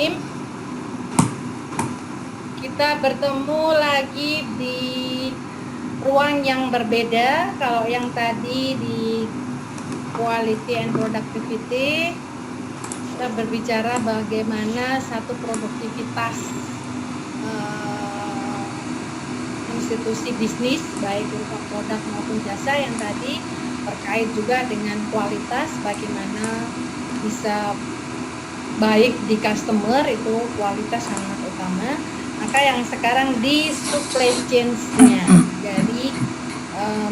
Bismillahirrahmanirrahim. Kita bertemu lagi di ruang yang berbeda. Kalau yang tadi di Quality and Productivity, kita berbicara bagaimana satu produktivitas institusi bisnis, baik berupa produk maupun jasa, yang tadi terkait juga dengan kualitas, bagaimana bisa baik di customer, itu kualitas sangat utama. Maka yang sekarang di supply chain-nya, jadi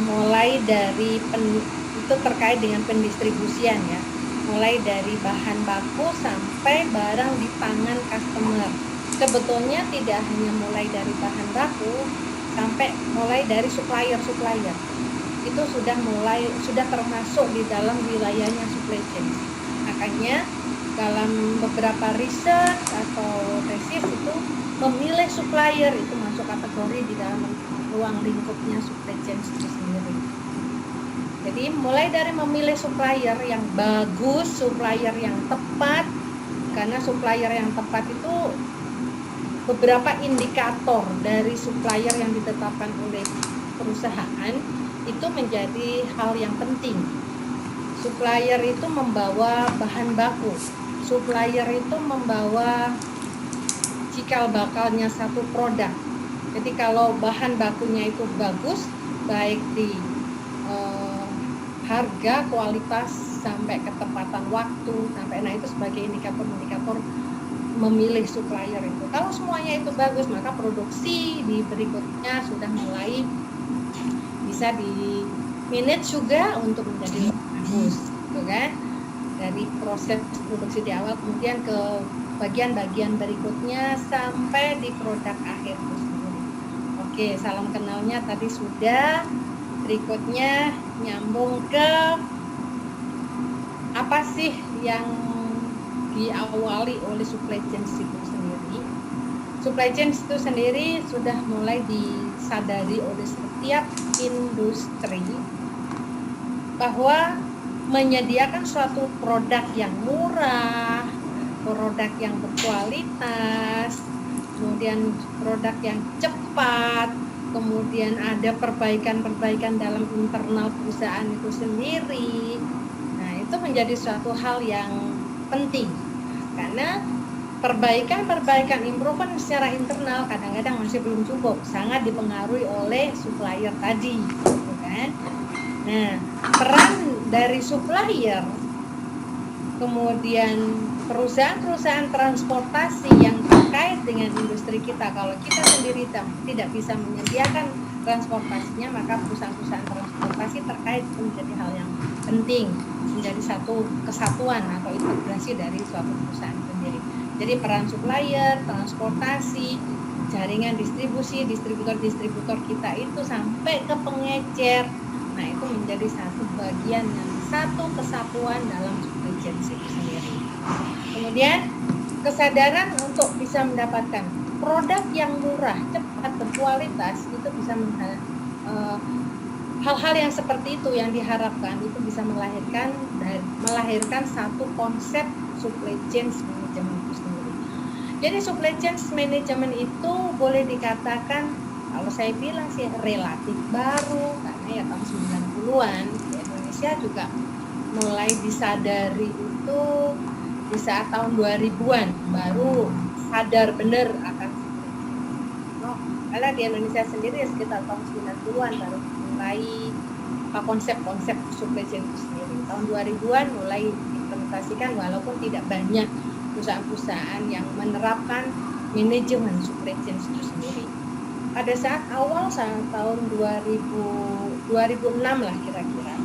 mulai dari itu terkait dengan pendistribusian ya, mulai dari bahan baku sampai barang di tangan customer. Sebetulnya tidak hanya mulai dari bahan baku, sampai mulai dari supplier itu sudah termasuk di dalam wilayahnya supply chain. Makanya dalam beberapa riset atau tesis itu memilih supplier itu masuk kategori di dalam ruang lingkupnya supply chain itu sendiri. Jadi mulai dari memilih supplier yang bagus, supplier yang tepat, karena supplier yang tepat itu beberapa indikator dari supplier yang ditetapkan oleh perusahaan itu menjadi hal yang penting. Supplier itu membawa bahan baku, supplier itu membawa cikal bakalnya satu produk. Jadi kalau bahan bakunya itu bagus, baik di harga, kualitas, sampai ketepatan waktu, nah itu sebagai indikator memilih supplier itu. Kalau semuanya itu bagus, maka produksi di berikutnya sudah mulai bisa di manage juga untuk menjadi bagus, gitu kan? Dari proses produksi di awal, kemudian ke bagian-bagian berikutnya sampai di produk akhir itu sendiri. Oke, salam kenalnya tadi sudah. Berikutnya nyambung ke apa sih yang diawali oleh supply chain itu sendiri. Supply chain itu sendiri sudah mulai disadari oleh setiap industri bahwa menyediakan suatu produk yang murah, produk yang berkualitas, kemudian produk yang cepat, kemudian ada perbaikan-perbaikan dalam internal perusahaan itu sendiri. Nah, itu menjadi suatu hal yang penting, karena perbaikan improvement secara internal kadang-kadang masih belum cukup, sangat dipengaruhi oleh supplier tadi, gitu kan? Nah, peran dari supplier, kemudian perusahaan-perusahaan transportasi yang terkait dengan industri kita, kalau kita sendiri tidak bisa menyediakan transportasinya, maka perusahaan-perusahaan transportasi terkait itu menjadi hal yang penting, menjadi satu kesatuan atau integrasi dari suatu perusahaan sendiri. Jadi peran supplier, transportasi, jaringan distribusi, distributor kita itu sampai ke pengecer, nah itu menjadi satu bagian yang satu kesatuan dalam supply chain itu sendiri. Kemudian kesadaran untuk bisa mendapatkan produk yang murah, cepat, berkualitas, itu bisa hal-hal yang seperti itu yang diharapkan itu bisa melahirkan satu konsep supply chain management itu sendiri. Jadi supply chain management itu boleh dikatakan, kalau saya bilang sih relatif baru, karena ya tahun 90-an di Indonesia juga mulai disadari itu di saat tahun 2000-an baru sadar benar akan karena di Indonesia sendiri sekitar tahun 90-an baru mulai konsep-konsep supply chain itu sendiri. Tahun 2000-an mulai diimplementasikan, walaupun tidak banyak perusahaan-perusahaan yang menerapkan manajemen supply chain itu sendiri. Pada saat tahun 2006 lah kira-kira.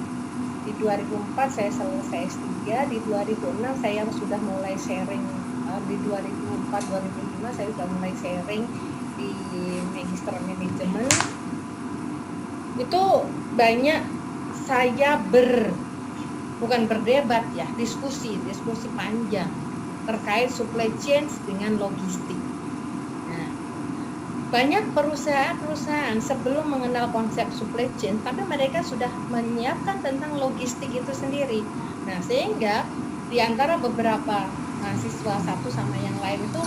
Di 2004 saya selesai S3, di 2006 saya sudah mulai sharing, di 2004-2005 saya sudah mulai sharing di Magister Manajemen. Itu banyak saya bukan berdebat ya, diskusi panjang terkait supply chain dengan logistik. Nah, banyak perusahaan sebelum mengenal konsep supply chain, tapi mereka sudah menyiapkan tentang logistik itu sendiri. Nah, sehingga di antara beberapa mahasiswa satu sama yang lain itu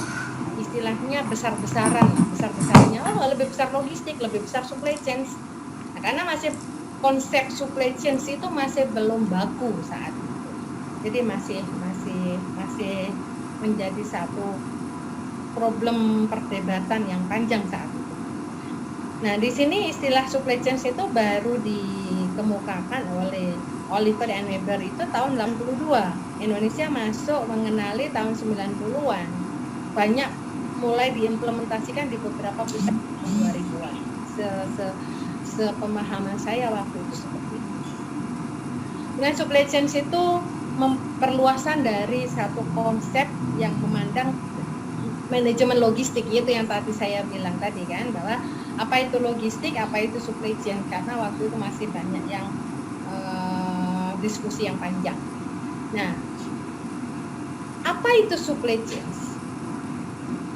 istilahnya besar-besarannya, lebih besar logistik, lebih besar supply chain. Nah, karena masih konsep supply chain itu masih belum baku saat itu, jadi masih menjadi satu problem perdebatan yang panjang saat itu. Nah, di sini istilah supply chain itu baru dikemukakan oleh Oliver and Weber itu tahun 82. Indonesia masuk mengenali tahun 90-an. Banyak mulai diimplementasikan di beberapa pusat tahun 2000-an. Sepemahaman saya waktu itu seperti itu. Dengan supply chain itu perluasan dari satu konsep yang memandang manajemen logistik, itu yang tadi saya bilang tadi kan, bahwa apa itu logistik, apa itu supply chain, karena waktu itu masih banyak yang diskusi yang panjang. Nah, apa itu supply chain?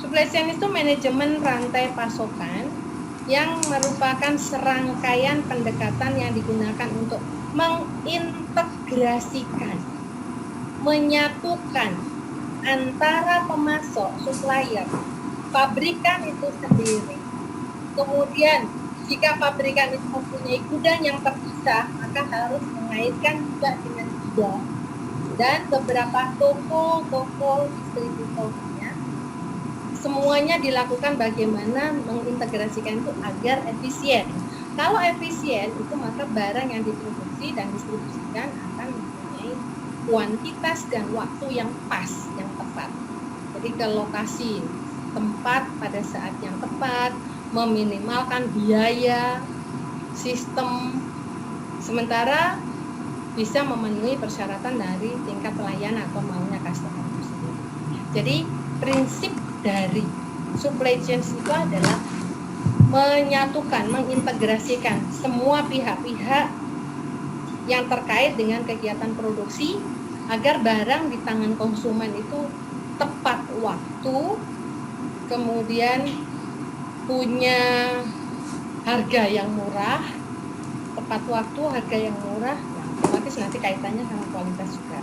Supply chain itu manajemen rantai pasokan yang merupakan serangkaian pendekatan yang digunakan untuk mengintegrasikan, menyatukan antara pemasok, supplier, pabrikan itu sendiri. Kemudian jika pabrikan itu mempunyai gudang yang terpisah, maka harus mengaitkan juga dengan gudang dan beberapa toko distributornya. Semuanya dilakukan bagaimana mengintegrasikan itu agar efisien. Kalau efisien itu maka barang yang diproduksi dan distribusikan akan mempunyai kuantitas dan waktu yang pas, yang tepat. Jadi ke lokasi tempat pada saat yang tepat, meminimalkan biaya, sistem, sementara bisa memenuhi persyaratan dari tingkat pelayanan atau maunya customer itu sendiri. Jadi prinsip dari supply chain itu adalah menyatukan, mengintegrasikan semua pihak-pihak yang terkait dengan kegiatan produksi agar barang di tangan konsumen itu tepat waktu, kemudian punya harga yang murah, tepat waktu, harga yang murah, nah, otomatis nanti kaitannya sama kualitas juga.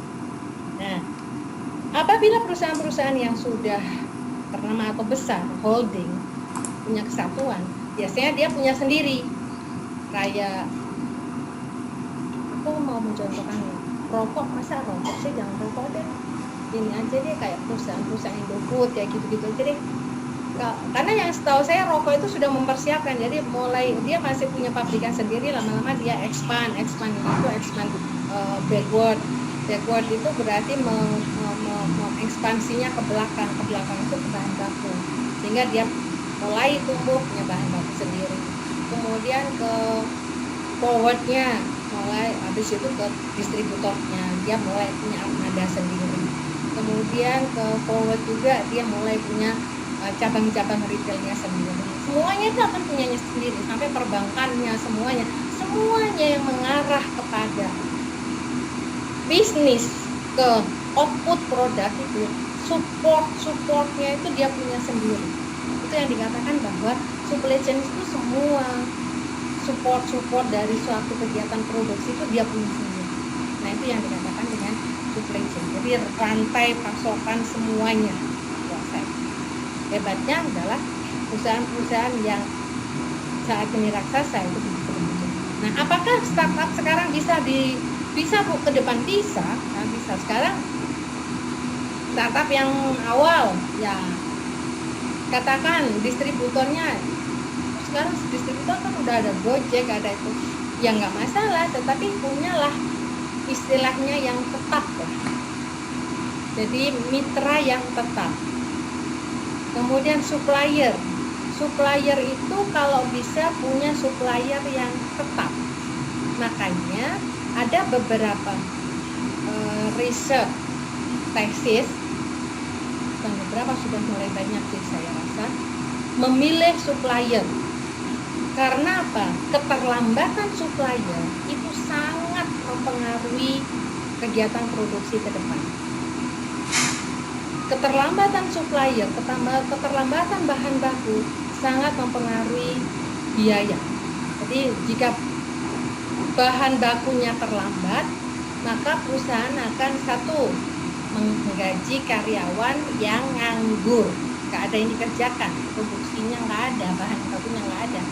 Nah, apabila perusahaan-perusahaan yang sudah ternama atau besar, holding, punya kesatuan, biasanya dia punya sendiri. Kayak aku mau mencontohkan rokok, masa rokok sih, jangan rokok deh, ini aja deh, kayak perusahaan-perusahaan Indofood kayak gitu-gitu aja deh. Karena yang setahu saya rokok itu sudah mempersiapkan, jadi mulai dia masih punya pabrikan sendiri, lama-lama dia expand backward itu berarti mengekspansinya ke belakang itu ke bahan baku, sehingga dia mulai tumbuh punya bahan baku sendiri. Kemudian ke forwardnya, mulai habis itu ke distributornya, dia mulai punya armada sendiri. Kemudian ke forward juga dia mulai punya cabang-cabang retailnya sendiri. Semuanya itu akan punyanya sendiri, sampai perbankannya, semuanya yang mengarah kepada bisnis, ke output produk itu, supportnya itu dia punya sendiri. Itu yang dikatakan bahwa supply chain itu semua support dari suatu kegiatan produksi itu dia punya sendiri. Nah, itu yang dikatakan dengan supply chain. Jadi rantai pasokan semuanya. Hebatnya adalah perusahaan-perusahaan yang saat ini raksasa itu disebut. Nah, apakah startup sekarang bisa ke depan? Bisa. Nah, bisa. Sekarang startup yang awal ya katakan distributornya, sekarang distributor kan udah ada Gojek, ada itu, ya nggak masalah, tetapi punyalah istilahnya yang tetap lah. Jadi mitra yang tetap. Kemudian supplier itu kalau bisa punya supplier yang tetap. Makanya ada beberapa riset tesis, bukan beberapa, sudah mulai banyak sih saya rasa, memilih supplier. Karena apa? Keterlambatan supplier itu sangat mempengaruhi kegiatan produksi ke depan. Keterlambatan supplier, keterlambatan bahan baku sangat mempengaruhi biaya. Jadi jika bahan bakunya terlambat, maka perusahaan akan satu menggaji karyawan yang nganggur, nggak ada yang dikerjakan, produksinya nggak ada, bahan bakunya nggak ada,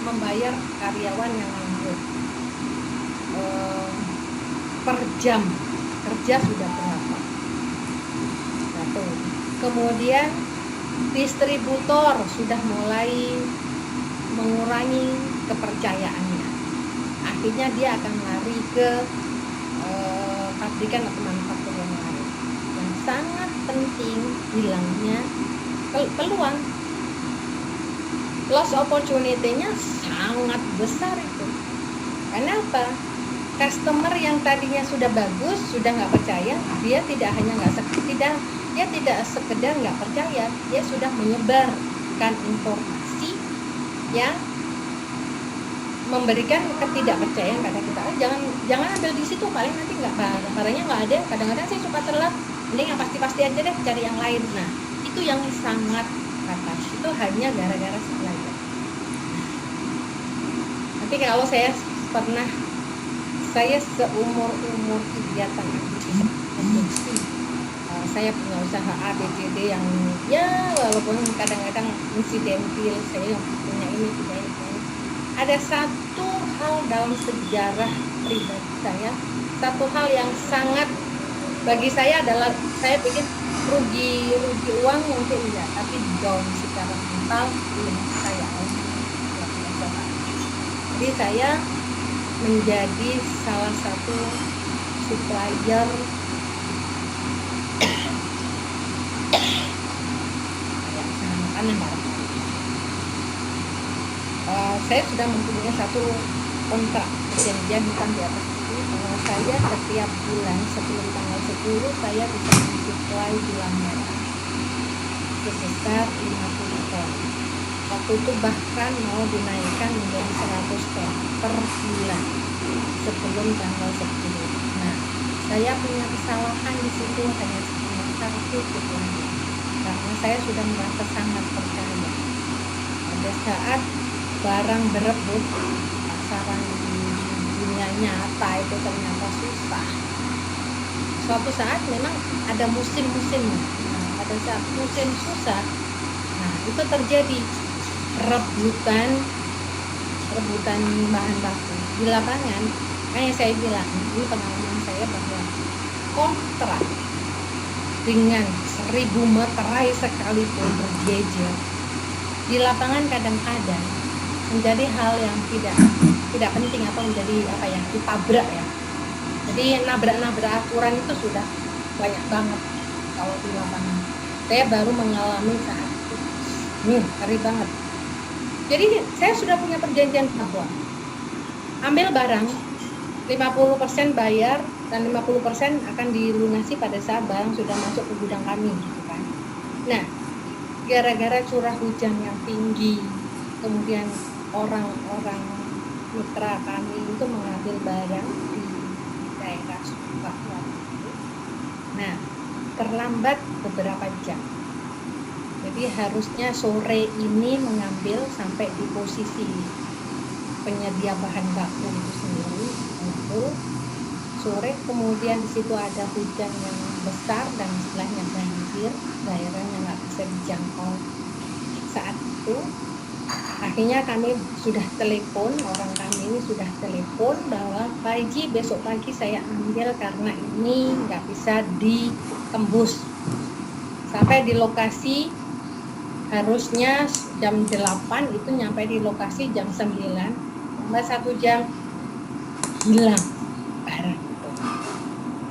membayar karyawan yang nganggur. Per jam kerja sudah berapa? Satu. Kemudian distributor sudah mulai mengurangi kepercayaannya, akhirnya dia akan lari ke pabrikan atau manufaktur yang lain. Yang sangat penting hilangnya peluang, loss opportunity-nya sangat besar itu. Kenapa? Customer yang tadinya sudah bagus, sudah nggak percaya, dia tidak sekedar nggak percaya, dia sudah menyebarkan informasi yang memberikan ketidakpercayaan pada kita. Jangan ambil di situ, paling nanti nggak barangnya nggak ada. Kadang-kadang saya suka telat, mending yang pasti aja deh, cari yang lain. Nah, itu yang sangat fatal. Itu hanya gara-gara salah. Nanti kalau saya seumur kegiatan aktivitas produksi, saya punya usaha A, B, C, D yang ya walaupun kadang-kadang insidentil, saya yang punya ini. Ada satu hal dalam sejarah pribadi saya, satu hal yang sangat bagi saya adalah, saya pikir rugi uang mungkin enggak, tapi down secara mental ilmu saya. Jadi saya menjadi salah satu supplier makanan barang. Saya sudah mempunyai satu kontrak perjanjian hutang di atas itu, bahwa saya setiap bulan sebelum tanggal 10 saya bisa mensuplai gula merah sebesar 50 ton. Waktu itu bahkan mau dinaikkan menjadi 100 ton per bulan sebelum tanggal 10. Nah, saya punya kesalahan di situ hanya satu kekurangan, karena saya sudah merasa sangat percaya. Pada saat barang berebut, pasaran di dunia nyata itu ternyata susah. Suatu saat memang ada musim-musimnya. Nah, pada saat musim susah, nah itu terjadi rebutan bahan baku di lapangan. Kayak saya bilang, ini pengalaman saya, bahwa kontrak dengan 1000 materai sekalipun berjejer di lapangan kadang-kadang menjadi hal yang tidak penting atau menjadi ditabrak ya. Jadi nabrak aturan itu sudah banyak banget kalau di lapangan. Saya baru mengalami saat itu, ngeri banget. Jadi saya sudah punya perjanjian bahwa ambil barang 50% bayar dan 50% akan dilunasi pada saat barang sudah masuk ke gudang kami, gitu kan. Nah, gara-gara curah hujan yang tinggi, kemudian orang-orang mitra kami itu mengambil barang di daerah Papua. Nah, terlambat beberapa jam. Jadi harusnya sore ini mengambil sampai di posisi penyedia bahan baku itu sendiri, itu sore. Kemudian di situ ada hujan yang besar dan istilahnya banjir, daerahnya nggak bisa dijangkau saat itu. Akhirnya kami sudah telepon, orang kami ini sudah telepon bahwa Pak Iji besok pagi saya ambil karena ini nggak bisa ditembus. Sampai di lokasi harusnya jam 8, itu nyampe di lokasi jam 9, tambah 1 jam hilang barang itu.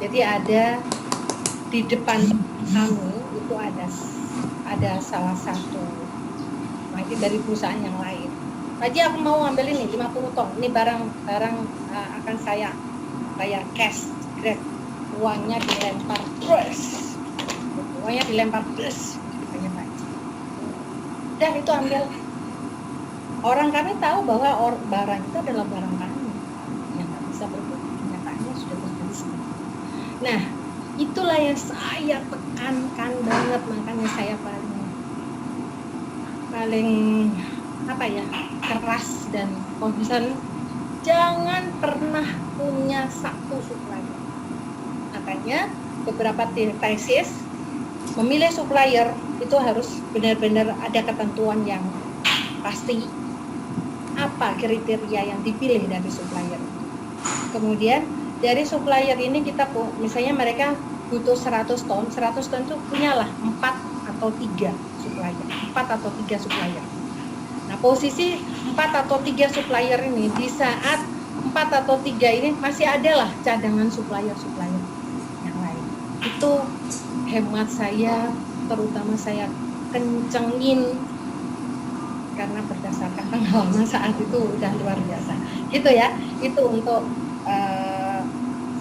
Jadi ada di depan kami itu ada salah satu lagi dari perusahaan yang lain. Pak Haji, aku mau ambil ini 50 ton. Ini barang akan saya bayar cash, grade. Uangnya dilempar terus. Uangnya dilempar terus. Katanya Pak Haji. Dan itu ambil. Orang kami tahu bahwa barang itu adalah barang kami yang nggak bisa berbuat. Kenyataannya sudah terjadi. Nah, itulah yang saya tekankan banget, makanya saya paling keras dan concern, jangan pernah punya satu supplier. Makanya beberapa tesis, memilih supplier itu harus benar-benar ada ketentuan yang pasti, apa kriteria yang dipilih dari supplier. Kemudian dari supplier ini kita misalnya mereka butuh 100 ton itu punyalah 4 atau 3 supplier, 4 atau 3 supplier. Nah, posisi 4 atau 3 supplier ini di saat 4 atau 3 ini masih ada lah cadangan supplier yang lain. Itu hemat saya, terutama saya kencengin karena berdasarkan pengalaman saat itu udah luar biasa. Gitu ya, itu untuk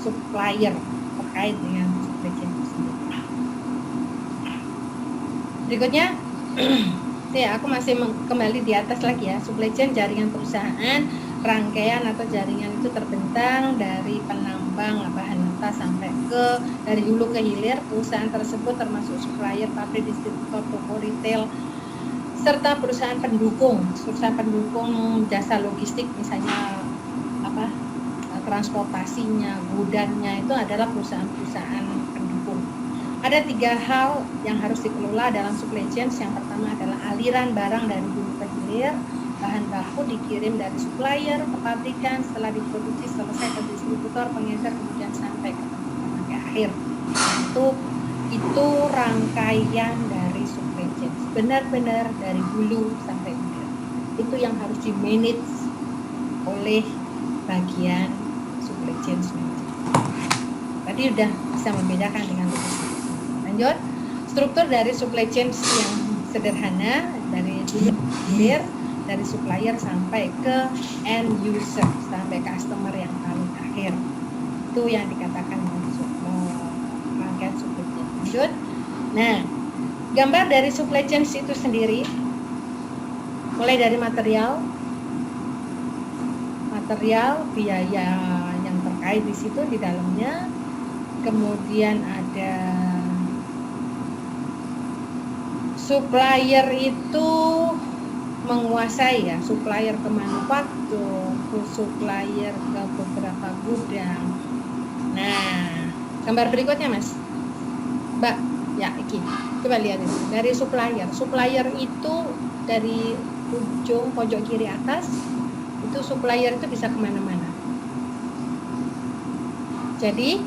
supplier terkait dengan supply chain sendiri. Berikutnya, ya aku masih kembali di atas lagi ya. Supply chain jaringan perusahaan, rangkaian atau jaringan itu terbentang dari penambang bahan mentah sampai ke dari hulu ke hilir. Perusahaan tersebut termasuk supplier, pabrik, distributor, toko retail, serta perusahaan pendukung jasa logistik, misalnya transportasinya, gudangnya, itu adalah perusahaan-perusahaan pendukung. Ada 3 hal yang harus dikelola dalam supply chain. Yang pertama adalah aliran barang dari hulu ke hilir. Bahan baku dikirim dari supplier ke pabrikan, setelah diproduksi selesai ke distributor, pengecer, kemudian sampai ke tempat pemakai akhir. Itu rangkaian dari supply chain, benar-benar dari hulu sampai hilir. Itu yang harus di-manage oleh bagian supply chain manager. Tadi udah bisa membedakan dengan logistik. Lanjut, struktur dari supply chain yang sederhana, dari hulu ke hilir, dari supplier sampai ke end user, sampai customer yang paling akhir. Itu yang dikatakan rangkaian supply chain. Lanjut. Nah, gambar dari supply chain itu sendiri mulai dari material, biaya yang terkait di situ di dalamnya, kemudian ada supplier itu menguasai ya, supplier ke manufaktur, supplier ke beberapa gudang. Nah, gambar berikutnya Mas, Mbak, ya iki, coba lihat ini. Dari supplier itu dari ujung pojok kiri atas, itu supplier itu bisa kemana-mana. Jadi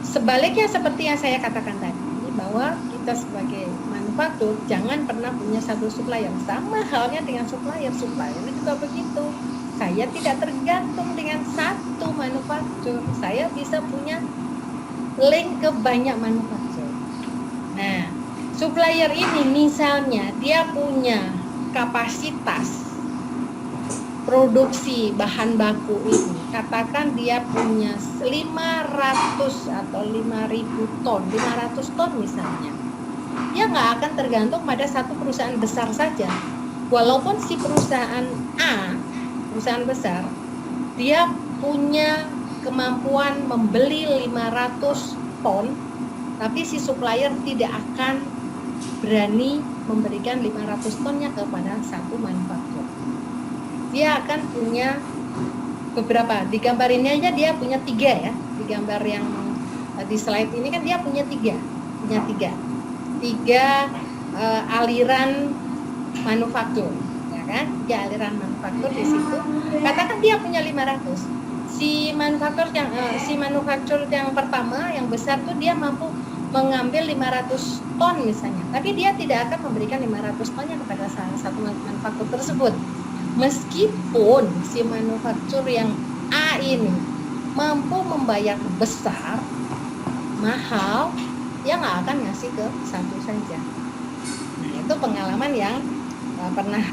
sebaliknya seperti yang saya katakan tadi, bahwa kita sebagai manufaktur jangan pernah punya satu supplier. Sama halnya dengan supplier itu juga begitu. Saya tidak tergantung dengan satu manufaktur. Saya bisa punya link ke banyak manufaktur. Nah, supplier ini misalnya dia punya kapasitas produksi bahan baku ini, katakan dia punya 500 atau 5.000 ton, 500 ton misalnya. Dia nggak akan tergantung pada satu perusahaan besar saja. Walaupun si perusahaan A, perusahaan besar, dia punya kemampuan membeli 500 ton, tapi si supplier tidak akan berani memberikan 500 tonnya kepada satu manufaktur. Dia akan punya beberapa, di gambar ini aja dia punya 3 ya, di gambar yang di slide ini kan dia punya 3 aliran manufaktur, ya kan? 3 aliran manufaktur di situ. Katakan dia punya 500. Si manufaktur yang pertama yang besar tuh dia mampu mengambil 500 ton misalnya, tapi dia tidak akan memberikan 500 tonnya kepada salah satu manufaktur tersebut. Meskipun si manufaktur yang A ini mampu membayar besar, mahal, dia nggak akan ngasih ke satu saja. Nah, itu pengalaman yang pernah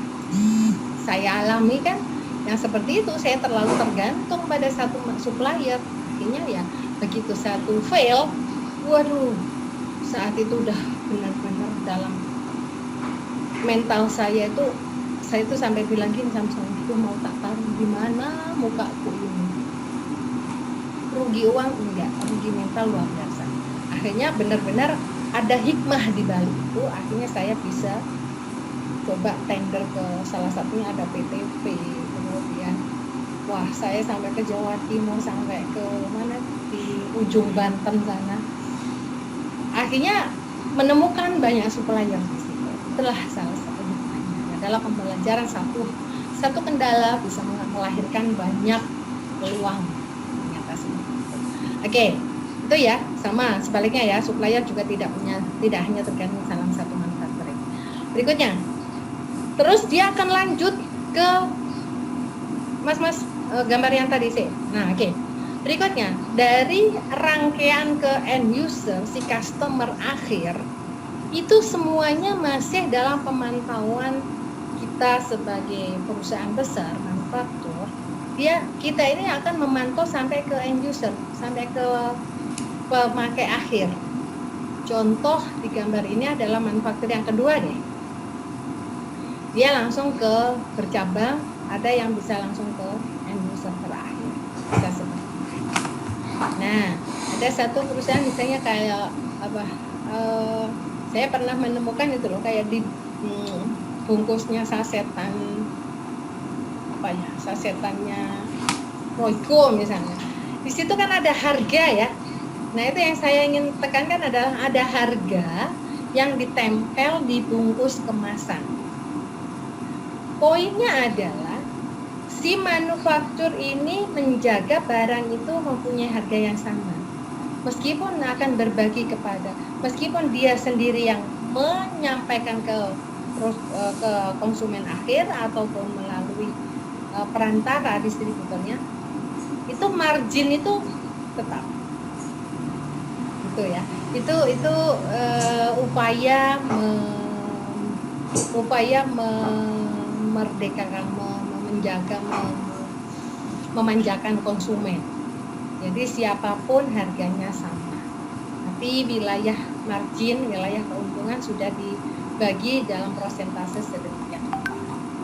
saya alami kan, yang seperti itu. Saya terlalu tergantung pada satu supplier. Akhirnya ya begitu satu fail, waduh, saat itu udah benar-benar dalam mental saya itu sampai bilang gini sama suami, itu mau tak taruh di mana mukaku ini. Rugi uang enggak, rugi mental luar biasa. Akhirnya benar-benar ada hikmah di balik itu. Akhirnya saya bisa coba tender ke salah satunya ada PTP, kemudian saya sampai ke Jawa Timur, sampai ke mana di ujung Banten sana. akhirnya menemukan banyak supplier di situ. Itulah salah satu hikmahnya adalah pembelajaran satu kendala bisa melahirkan banyak peluang. Ternyata seperti itu. Oke, itu ya sama sebaliknya ya, supplier juga tidak hanya tergantung salah satu manufacturing. Berikutnya, terus dia akan lanjut ke mas gambar yang tadi sih. Nah, oke. Berikutnya, dari rangkaian ke end user, si customer akhir, itu semuanya masih dalam pemantauan kita sebagai perusahaan besar, manufaktur. Kita ini akan memantau sampai ke end user, sampai ke pemakai akhir. Contoh di gambar ini adalah manufaktur yang kedua deh. Dia langsung ke bercabang, ada yang bisa langsung ke end user terakhir. Bisa seperti. Nah, ada satu perusahaan misalnya kayak apa? Saya pernah menemukan itu loh, kayak di bungkusnya sasetan apa ya? Sasetannya Royco misalnya. Di situ kan ada harga ya. Nah, itu yang saya ingin tekankan adalah ada harga yang ditempel di bungkus kemasan. Poinnya adalah si manufaktur ini menjaga barang itu mempunyai harga yang sama. Meskipun akan berbagi meskipun dia sendiri yang menyampaikan ke konsumen akhir ataupun melalui perantara distributornya, itu margin itu tetap. Gitu ya. Itu upaya memerdekakan, memanjakan konsumen. Jadi siapapun harganya sama. Tapi wilayah margin, wilayah keuntungan sudah dibagi dalam persentase sedemikian.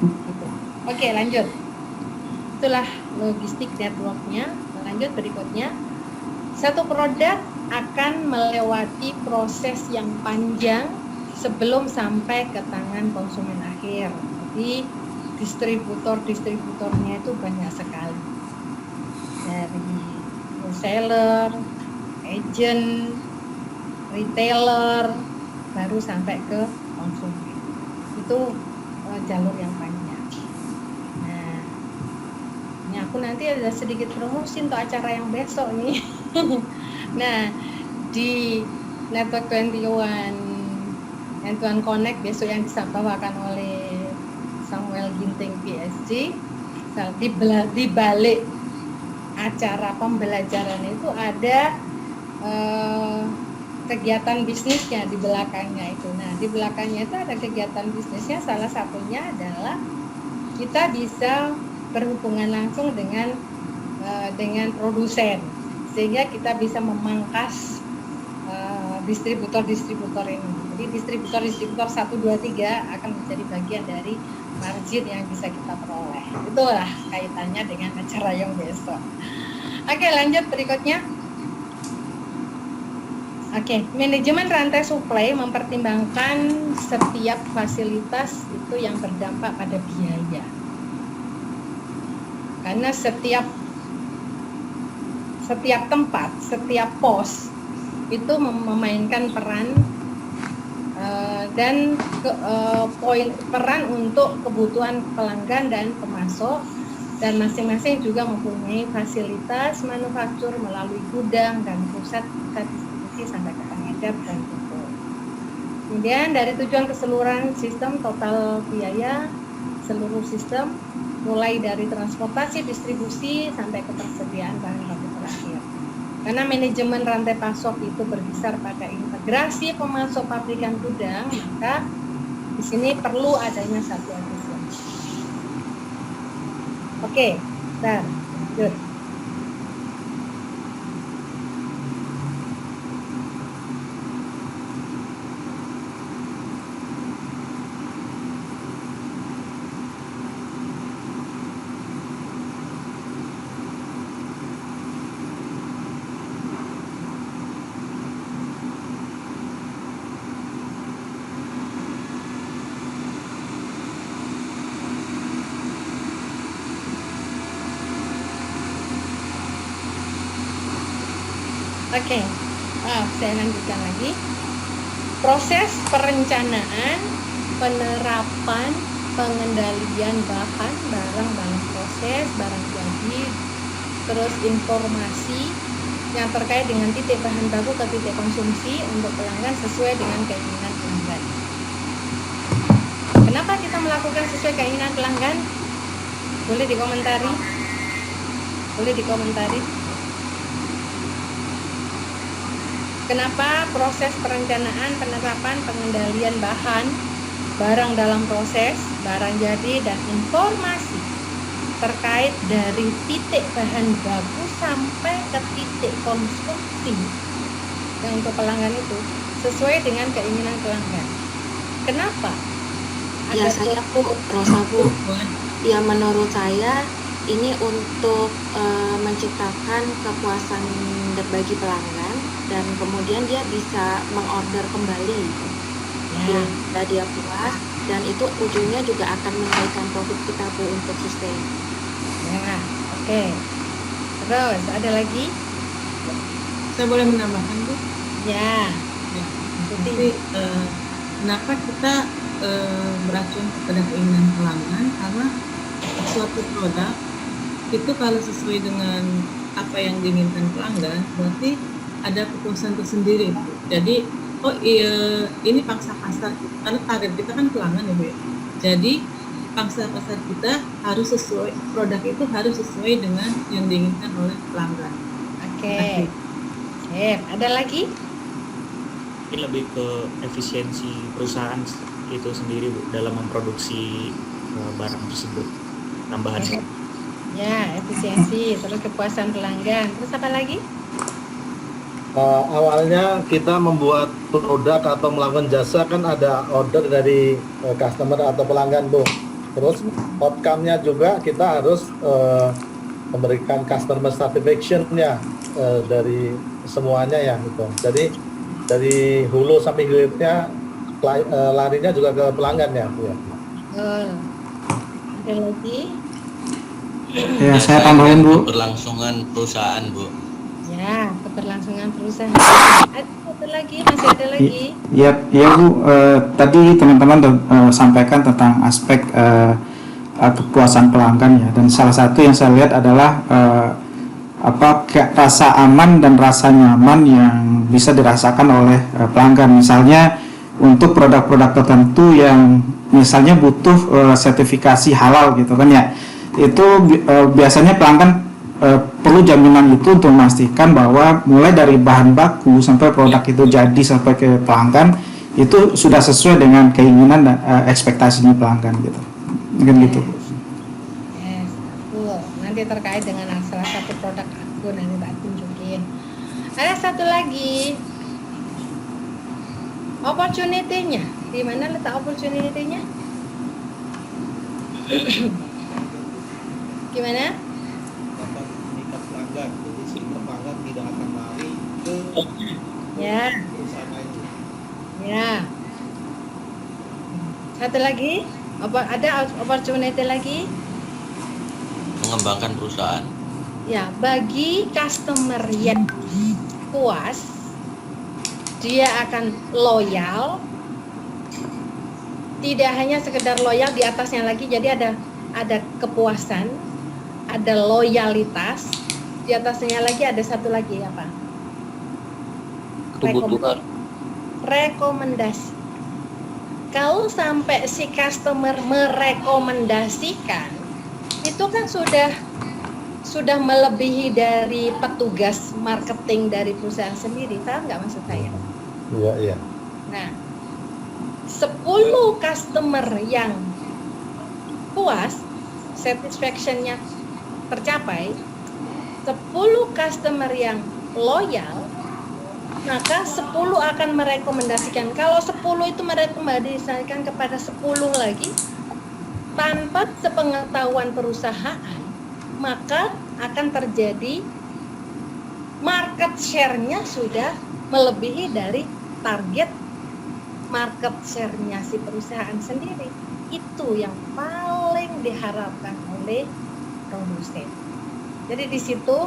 Gitu. Oke, lanjut. Itulah logistik networknya. Lanjut berikutnya. Satu produk akan melewati proses yang panjang sebelum sampai ke tangan konsumen akhir. Jadi distributornya itu banyak sekali, dari wholesaler, agent, retailer, baru sampai ke konsumen. Itu jalur yang panjang. Nah, ini aku nanti ada sedikit promosi untuk acara yang besok nih. Nah, di Network 21 End-to-End Connect besok yang disampaikan oleh Samuel Ginting PSG, di balik acara pembelajaran itu ada kegiatan bisnisnya di belakangnya itu. Nah, di belakangnya itu ada kegiatan bisnisnya, salah satunya adalah kita bisa berhubungan langsung dengan produsen, sehingga kita bisa memangkas distributor ini. Jadi distributor 1, 2, 3 akan menjadi bagian dari margin yang bisa kita peroleh. Itulah kaitannya dengan acara yang besok. Oke, lanjut berikutnya. Oke, manajemen rantai suplai mempertimbangkan setiap fasilitas itu yang berdampak pada biaya. Karena setiap tempat, setiap pos itu memainkan peran dan peran untuk kebutuhan pelanggan dan pemasok, dan masing-masing juga mempunyai fasilitas manufaktur melalui gudang dan pusat distribusi sampai ke pengedar dan toko. Kemudian dari tujuan keseluruhan sistem total biaya seluruh sistem, mulai dari transportasi, distribusi sampai ketersediaan bahan baku terakhir. Karena manajemen rantai pasok itu berkisar pada integrasi pemasok pabrikan gudang, maka di sini perlu adanya satu efisiensi. Oke, lanjut. Oke, saya lanjutkan lagi. proses perencanaan, penerapan, pengendalian bahan, barang dalam proses, barang jadi, terus informasi yang terkait dengan titik bahan baku ke titik konsumsi untuk pelanggan sesuai dengan keinginan pelanggan. Kenapa kita melakukan sesuai keinginan pelanggan? Boleh dikomentari? Boleh dikomentari? Kenapa proses perencanaan, penerapan, pengendalian bahan, barang dalam proses, barang jadi, dan informasi terkait dari titik bahan baku sampai ke titik konsumsi yang untuk pelanggan itu sesuai dengan keinginan pelanggan. Kenapa? Ya saya Rosa Bu, ya menurut saya ini untuk menciptakan kepuasan bagi pelanggan dan kemudian dia bisa mengorder kembali ya. Dia puas dan itu ujungnya juga akan menaikkan profit kita Bu untuk sustain. Ya, oke. Terus ada lagi? Saya boleh menambahkan Bu? Ya. Jadi kenapa kita beracun kepada keinginan pelanggan? Karena suatu produk itu kalau sesuai dengan apa yang diinginkan pelanggan, berarti ada kepuasan tersendiri. Jadi, oh iya, ini pangsa pasar, karena target kita kan pelanggan ya Bu. Jadi, pangsa pasar kita harus sesuai, produk itu harus sesuai dengan yang diinginkan oleh pelanggan. Oke. Ada lagi? Ini lebih ke efisiensi perusahaan itu sendiri Bu dalam memproduksi barang tersebut, tambahannya. Ya, efisiensi, terus kepuasan pelanggan. Terus apa lagi? Awalnya kita membuat produk atau melakukan jasa kan ada order dari customer atau pelanggan Bu. Terus outcome-nya juga kita harus memberikan customer satisfaction-nya dari semuanya ya gitu. Jadi dari hulu sampai hilirnya larinya juga ke pelanggan ya Bu ya. Ada lagi? Ya, saya tambahin Bu. Keberlangsungan perusahaan Bu. Ya, keberlangsungan perusahaan. Ada satu lagi, masih ada lagi? Iya Bu. Tadi teman-teman sampaikan tentang aspek kepuasan pelanggan ya. Dan salah satu yang saya lihat adalah rasa aman dan rasa nyaman yang bisa dirasakan oleh pelanggan. Misalnya untuk produk-produk tertentu yang misalnya butuh sertifikasi halal gitu kan ya. Itu biasanya pelanggan perlu jaminan itu untuk memastikan bahwa mulai dari bahan baku sampai produk itu jadi sampai ke pelanggan itu sudah sesuai dengan keinginan dan ekspektasinya pelanggan gitu. Mungkin gitu. Yes, cool. Nanti terkait dengan salah satu produk aku nanti tak tunjukin. Ada satu lagi, opportunity-nya. Di mana letak opportunity-nya? Gimana? Dapat meningkat pelanggan, jadi sehingga pelanggan tidak akan lari ke perusahaan lain. Ya. Satu lagi, ada opportunity lagi? Mengembangkan perusahaan. Ya, bagi customer yang puas, dia akan loyal. Tidak hanya sekedar loyal, di atasnya lagi, jadi ada kepuasan, ada loyalitas, di atasnya lagi ada satu lagi apa? Kebutuhan. Rekomendasi. Kalau sampai si customer merekomendasikan, itu kan sudah melebihi dari petugas marketing dari perusahaan sendiri, tahu nggak maksud saya? Iya. Nah, 10 customer yang puas, satisfaction-nya tercapai, 10 customer yang loyal, maka 10 akan merekomendasikan. Kalau 10 itu merekomendasikan kepada 10 lagi, tanpa sepengetahuan perusahaan, maka akan terjadi market share-nya sudah melebihi dari target market share-nya si perusahaan sendiri. Itu yang paling diharapkan oleh produsen. Jadi di situ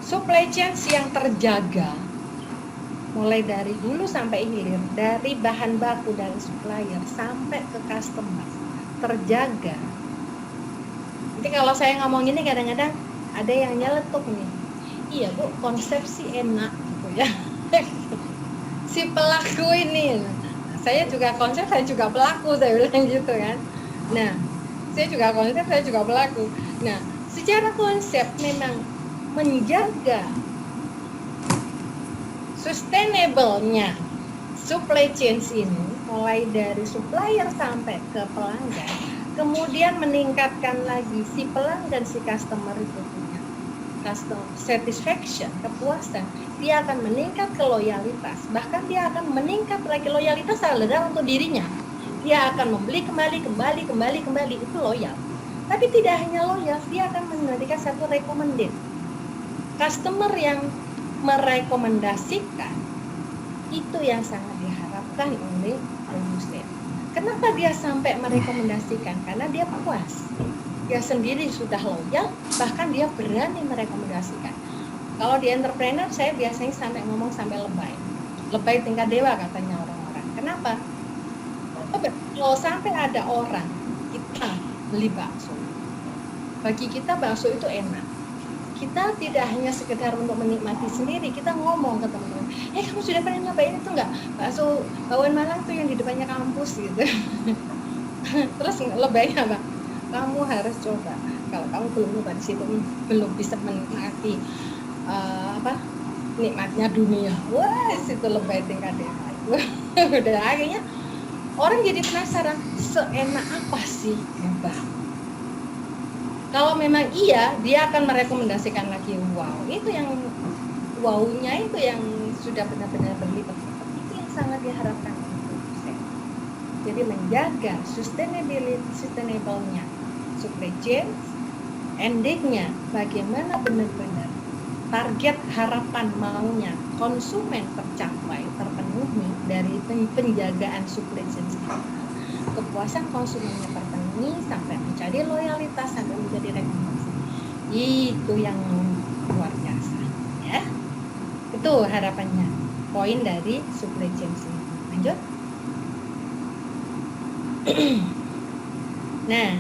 supply chain yang terjaga, mulai dari hulu sampai hilir, dari bahan baku dari supplier sampai ke customer terjaga. Jadi kalau saya ngomong ini kadang-kadang ada yang nyeletuk nih, iya Bu, konsep sih enak gitu ya. Si pelaku ini, saya juga konsep, saya juga pelaku, saya bilang gitu kan. Nah, saya juga konsep, saya juga pelaku. Nah, secara konsep memang menjaga sustainable-nya supply chain ini mulai dari supplier sampai ke pelanggan, kemudian meningkatkan lagi si pelanggan, si customer itu punya customer satisfaction, kepuasan, dia akan meningkat ke loyalitas, bahkan dia akan meningkat lagi loyalitas adalah untuk dirinya, dia akan membeli kembali, itu loyal. Tapi tidak hanya loyal, dia akan memberikan satu recommended customer yang merekomendasikan, itu yang sangat diharapkan oleh produsen. Kenapa dia sampai merekomendasikan? Karena dia puas, dia sendiri sudah loyal, bahkan dia berani merekomendasikan. Kalau di entrepreneur saya biasanya sampai ngomong sampai lebay tingkat dewa katanya orang-orang. Kenapa? Kalau sampai ada orang kita beli bakso, bagi kita bakso itu enak, kita tidak hanya sekedar untuk menikmati sendiri, kita ngomong ke teman-teman, kamu sudah pernah nyobain itu enggak? Bakso Bawang Malang tuh yang di depannya kampus gitu. Terus lebaynya apa? Kamu harus coba. Kalau kamu belum coba di situ, belum bisa menikmati nikmatnya dunia. Wah, situ lebay tingkat dewa. Udah akhirnya orang jadi penasaran, seenak apa sih Mbak? Kalau memang iya, dia akan merekomendasikan lagi. Wow, itu yang wow-nya itu yang sudah benar-benar berlipat-lipat. Itu yang sangat diharapkan oleh produsen. Jadi menjaga sustainable-nya supply chain, endingnya bagaimana benar-benar target harapan maunya konsumen tercapai, terpenuhi dari penjagaan supply chain, kepuasan konsumennya terpenuhi sampai menjadi loyalitas, sampai menjadi rekomendasi. Itu yang luar biasa ya. Itu harapannya, poin dari supply chain ini. Lanjut. Nah,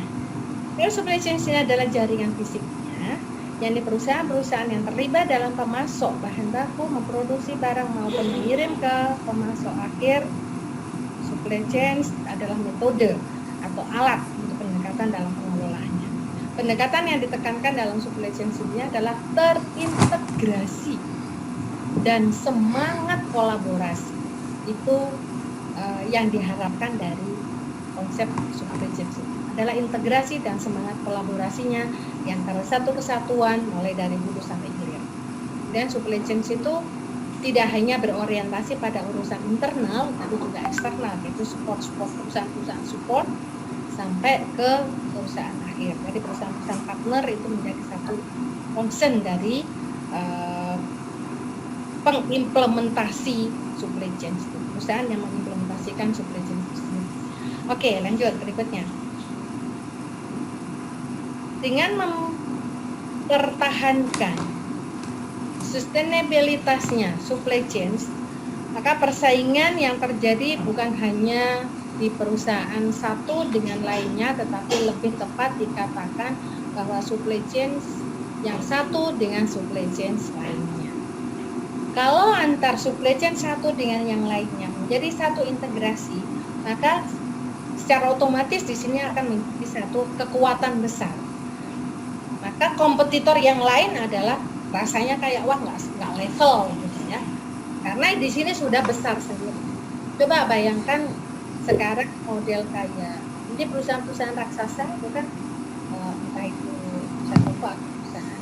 supply chain ini adalah jaringan fisiknya, yakni perusahaan-perusahaan yang terlibat dalam pemasok bahan baku, memproduksi barang maupun mengirim ke pemasok akhir. Supply chain adalah metode atau alat untuk pendekatan dalam pengelolaannya. Pendekatan yang ditekankan dalam supply chain ini adalah terintegrasi dan semangat kolaborasi. Itu yang diharapkan dari konsep supply chain ini adalah integrasi dan semangat kolaborasinya yang antara satu kesatuan mulai dari hulu sampai hilir. Dan supply chain itu tidak hanya berorientasi pada urusan internal, tapi juga eksternal, yaitu support perusahaan-perusahaan support sampai ke perusahaan akhir. Jadi perusahaan-perusahaan partner itu menjadi satu concern dari pengimplementasi supply chain itu. Perusahaan yang mengimplementasikan supply chain itu. Oke, lanjut berikutnya. Dengan mempertahankan sustainabilitasnya supply chain, maka persaingan yang terjadi bukan hanya di perusahaan satu dengan lainnya, tetapi lebih tepat dikatakan bahwa supply chain yang satu dengan supply chain lainnya. Kalau antar supply chain satu dengan yang lainnya menjadi satu integrasi, maka secara otomatis di sini akan menjadi satu kekuatan besar. Maka kompetitor yang lain adalah rasanya kayak wah nggak level gitu ya, karena di sini sudah besar sendiri. Coba bayangkan sekarang model kayak ini perusahaan-perusahaan raksasa itu kan entah itu perusahaan apa, perusahaan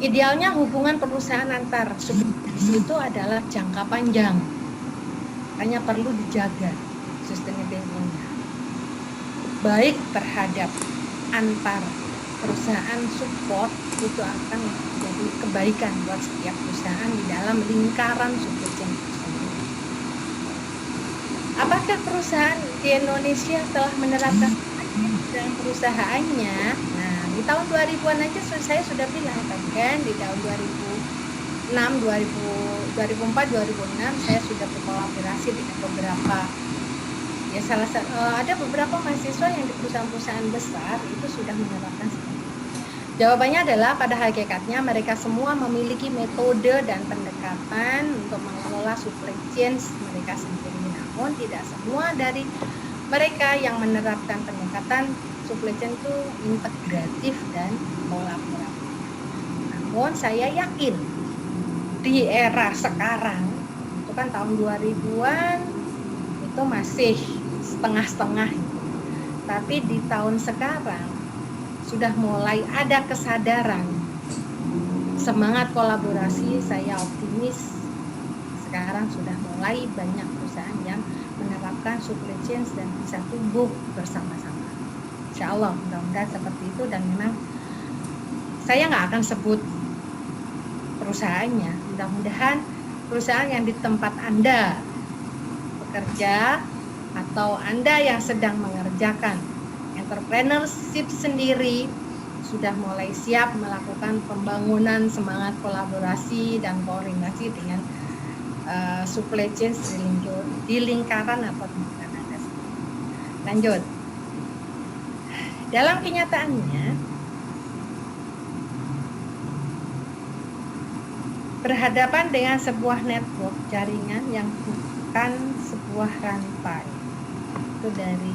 Idealnya hubungan perusahaan antar subsidiary itu adalah jangka panjang, hanya perlu dijaga sustainability-nya, baik terhadap antar perusahaan support, itu akan menjadi kebaikan buat setiap perusahaan di dalam lingkaran supply chain tersebut. Apakah perusahaan di Indonesia telah menerapkan dalam perusahaannya? Nah, di tahun 2000-an aja saya sudah bilang kan, di tahun 2004, 2006 saya sudah berkolaborasi dengan beberapa, ya ada beberapa mahasiswa yang di perusahaan-perusahaan besar itu sudah menerapkan seperti itu. Jawabannya adalah pada hakikatnya mereka semua memiliki metode dan pendekatan untuk mengelola supply chain mereka sendiri. Namun tidak semua dari mereka yang menerapkan pendekatan supply chain itu integratif dan kolaboratif. Namun saya yakin di era sekarang, itu kan tahun 2000-an itu masih setengah-setengah, tapi di tahun sekarang sudah mulai ada kesadaran, semangat kolaborasi. Saya optimis sekarang sudah mulai banyak perusahaan yang menerapkan supply chain dan bisa tumbuh bersama-sama. Insya Allah mudah-mudahan seperti itu, dan memang saya nggak akan sebut perusahaannya. Mudah-mudahan perusahaan yang di tempat Anda bekerja atau Anda yang sedang mengerjakan entrepreneurship sendiri sudah mulai siap melakukan pembangunan semangat kolaborasi dan koordinasi dengan supply chain di lingkaran atau lingkaran Anda sendiri. Lanjut. Dalam kenyataannya, berhadapan dengan sebuah network jaringan yang bukan sebuah rantai. Itu dari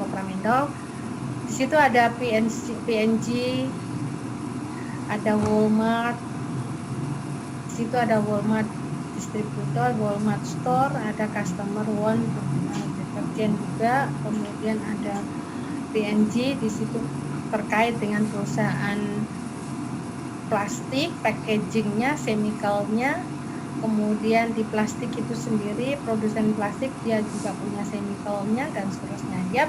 Pramendo. Di situ ada PNG, ada Walmart, di situ ada Walmart distributor, Walmart store, ada customer one deterjen juga, kemudian ada PNG di situ terkait dengan perusahaan plastik, packagingnya, chemicalnya. Kemudian di plastik itu sendiri, produsen plastik dia juga punya chemicalnya dan seterusnya. Ya,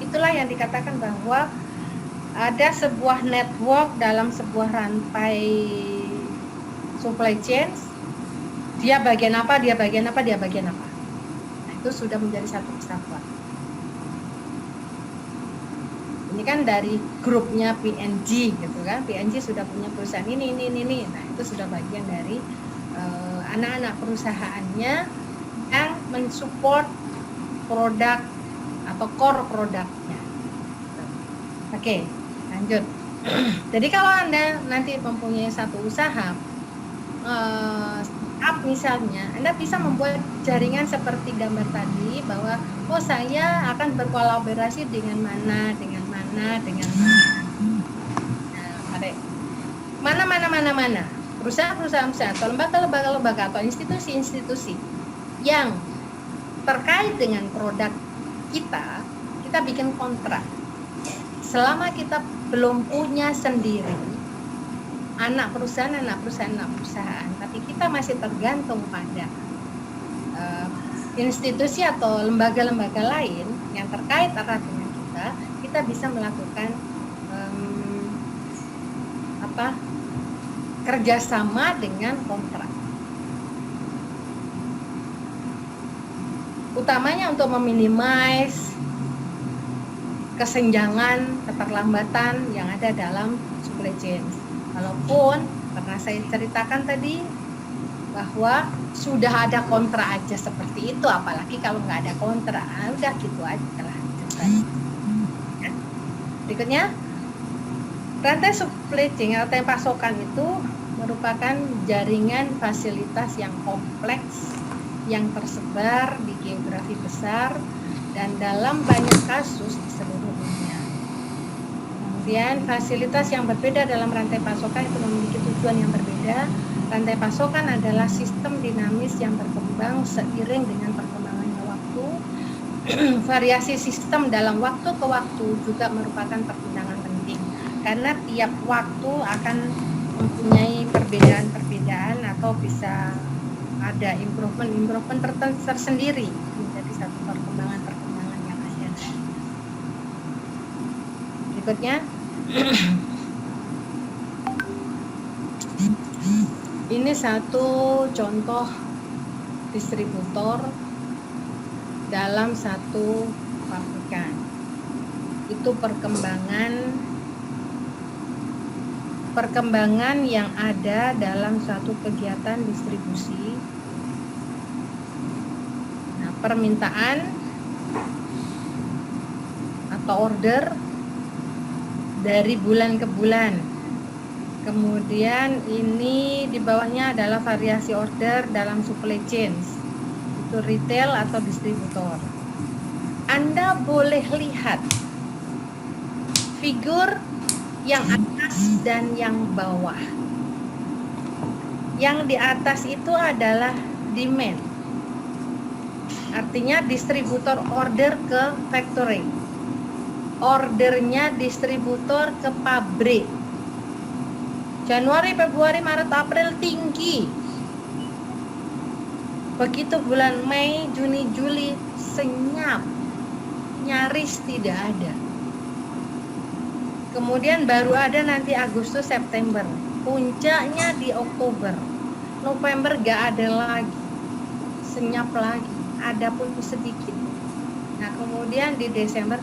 itulah yang dikatakan bahwa ada sebuah network dalam sebuah rantai supply chain. Dia bagian apa, dia bagian apa, dia bagian apa. Nah, itu sudah menjadi satu kesatuan. Ini kan dari grupnya PNG gitu kan. PNG sudah punya perusahaan ini. Nah, itu sudah bagian dari anak-anak perusahaannya yang mensupport produk atau core produknya. Oke, lanjut. Jadi kalau Anda nanti mempunyai satu usaha, misalnya, Anda bisa membuat jaringan seperti gambar tadi, bahwa saya akan berkolaborasi dengan mana. Nah, mana. Perusahaan-perusahaan atau lembaga-lembaga atau institusi-institusi yang terkait dengan produk kita bikin kontrak. Selama kita belum punya sendiri anak perusahaan, tapi kita masih tergantung pada institusi atau lembaga-lembaga lain yang terkait erat dengan kita bisa melakukan kerjasama dengan kontrak. Utamanya untuk meminimais kesenjangan, keterlambatan yang ada dalam supply chain. Walaupun karena saya ceritakan tadi bahwa sudah ada kontrak aja seperti itu, apalagi kalau nggak ada kontrak, udah gitu aja lah. Ya. Berikutnya, rantai supply chain atau pasokan itu merupakan jaringan fasilitas yang kompleks yang tersebar di geografi besar dan dalam banyak kasus di seluruh dunia. Kemudian fasilitas yang berbeda dalam rantai pasokan itu memiliki tujuan yang berbeda. Rantai pasokan adalah sistem dinamis yang berkembang seiring dengan perkembangannya waktu. Variasi sistem dalam waktu ke waktu juga merupakan pertimbangan penting, karena tiap waktu akan mempunyai perbedaan-perbedaan atau bisa ada improvement tersendiri menjadi satu perkembangan yang ada. Berikutnya, ini satu contoh distributor dalam satu pabrikan. Itu perkembangan yang ada dalam suatu kegiatan distribusi. Nah, permintaan atau order dari bulan ke bulan. Kemudian ini di bawahnya adalah variasi order dalam supply chain. Itu retail atau distributor. Anda boleh lihat figur yang atas dan yang bawah. Yang di atas itu adalah demand. Artinya distributor order ke factory. Ordernya distributor ke pabrik. Januari, Februari, Maret, April tinggi. Begitu bulan Mei, Juni, Juli senyap. Nyaris tidak ada. Kemudian baru ada nanti Agustus, September. Puncaknya di Oktober. November gak ada lagi. Senyap lagi. Ada pun sedikit. Nah, kemudian di Desember,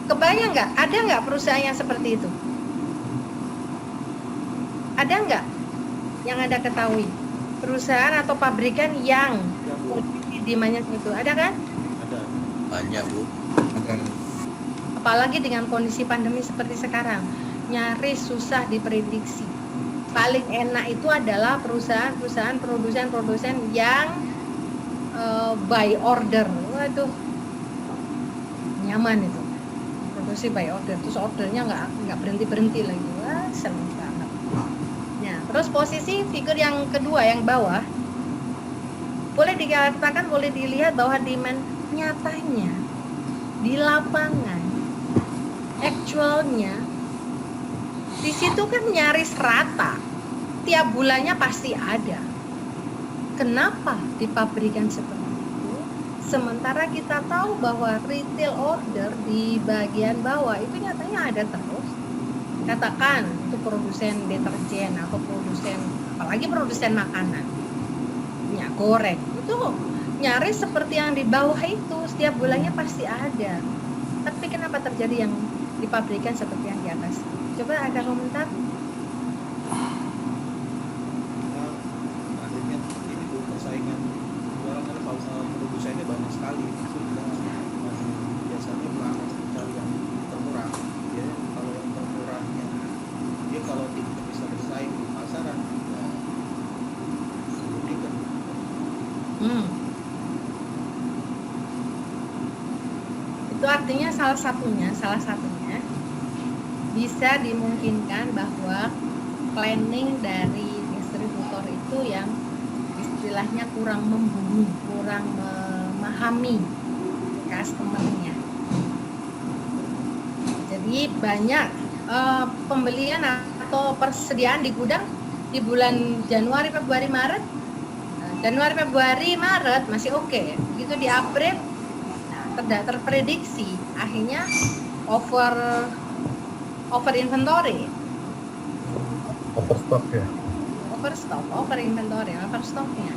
kebayang nggak? Ada nggak perusahaan yang seperti itu? Ada nggak yang Anda ketahui? Perusahaan atau pabrikan yang kondisi demandnya itu ada kan? Ada. Banyak, Bu. Apalagi dengan kondisi pandemi seperti sekarang, nyaris susah diprediksi. Paling enak itu adalah perusahaan produsen yang by order. Waduh, nyaman itu. Produksi by order, terus ordernya nggak berhenti lagi. Wah, seneng banget. Nah, terus posisi figur yang kedua yang bawah, boleh dikatakan, boleh dilihat bahwa demand nyatanya di lapangan, actualnya di situ kan nyaris rata, tiap bulannya pasti ada. Kenapa di pabrikan seperti itu? Sementara kita tahu bahwa retail order di bagian bawah itu nyatanya ada terus. Katakan itu produsen deterjen atau apalagi produsen makanan, minyak goreng, itu nyaris seperti yang di bawah itu, setiap bulannya pasti ada. Tapi kenapa terjadi yang di pabrikan seperti yang di atas? Coba ada komentar? Akhirnya ini Bu, persaingan barangkali kalau produsennya banyak sekali, sehingga biasanya pelanggan mencari yang termurah. Ya, kalau yang termurahnya dia kalau tidak bisa bersaing di pasaran, ya dirugikan. Itu artinya salah satunya bisa dimungkinkan bahwa planning dari distributor itu yang istilahnya kurang membumi, kurang memahami customer-nya. Jadi banyak pembelian atau persediaan di gudang di bulan Januari, Februari, Maret. Januari, Februari, Maret masih oke. Begitu di April tidak terprediksi, akhirnya over inventory, Overstock ya. over inventory, overstocknya.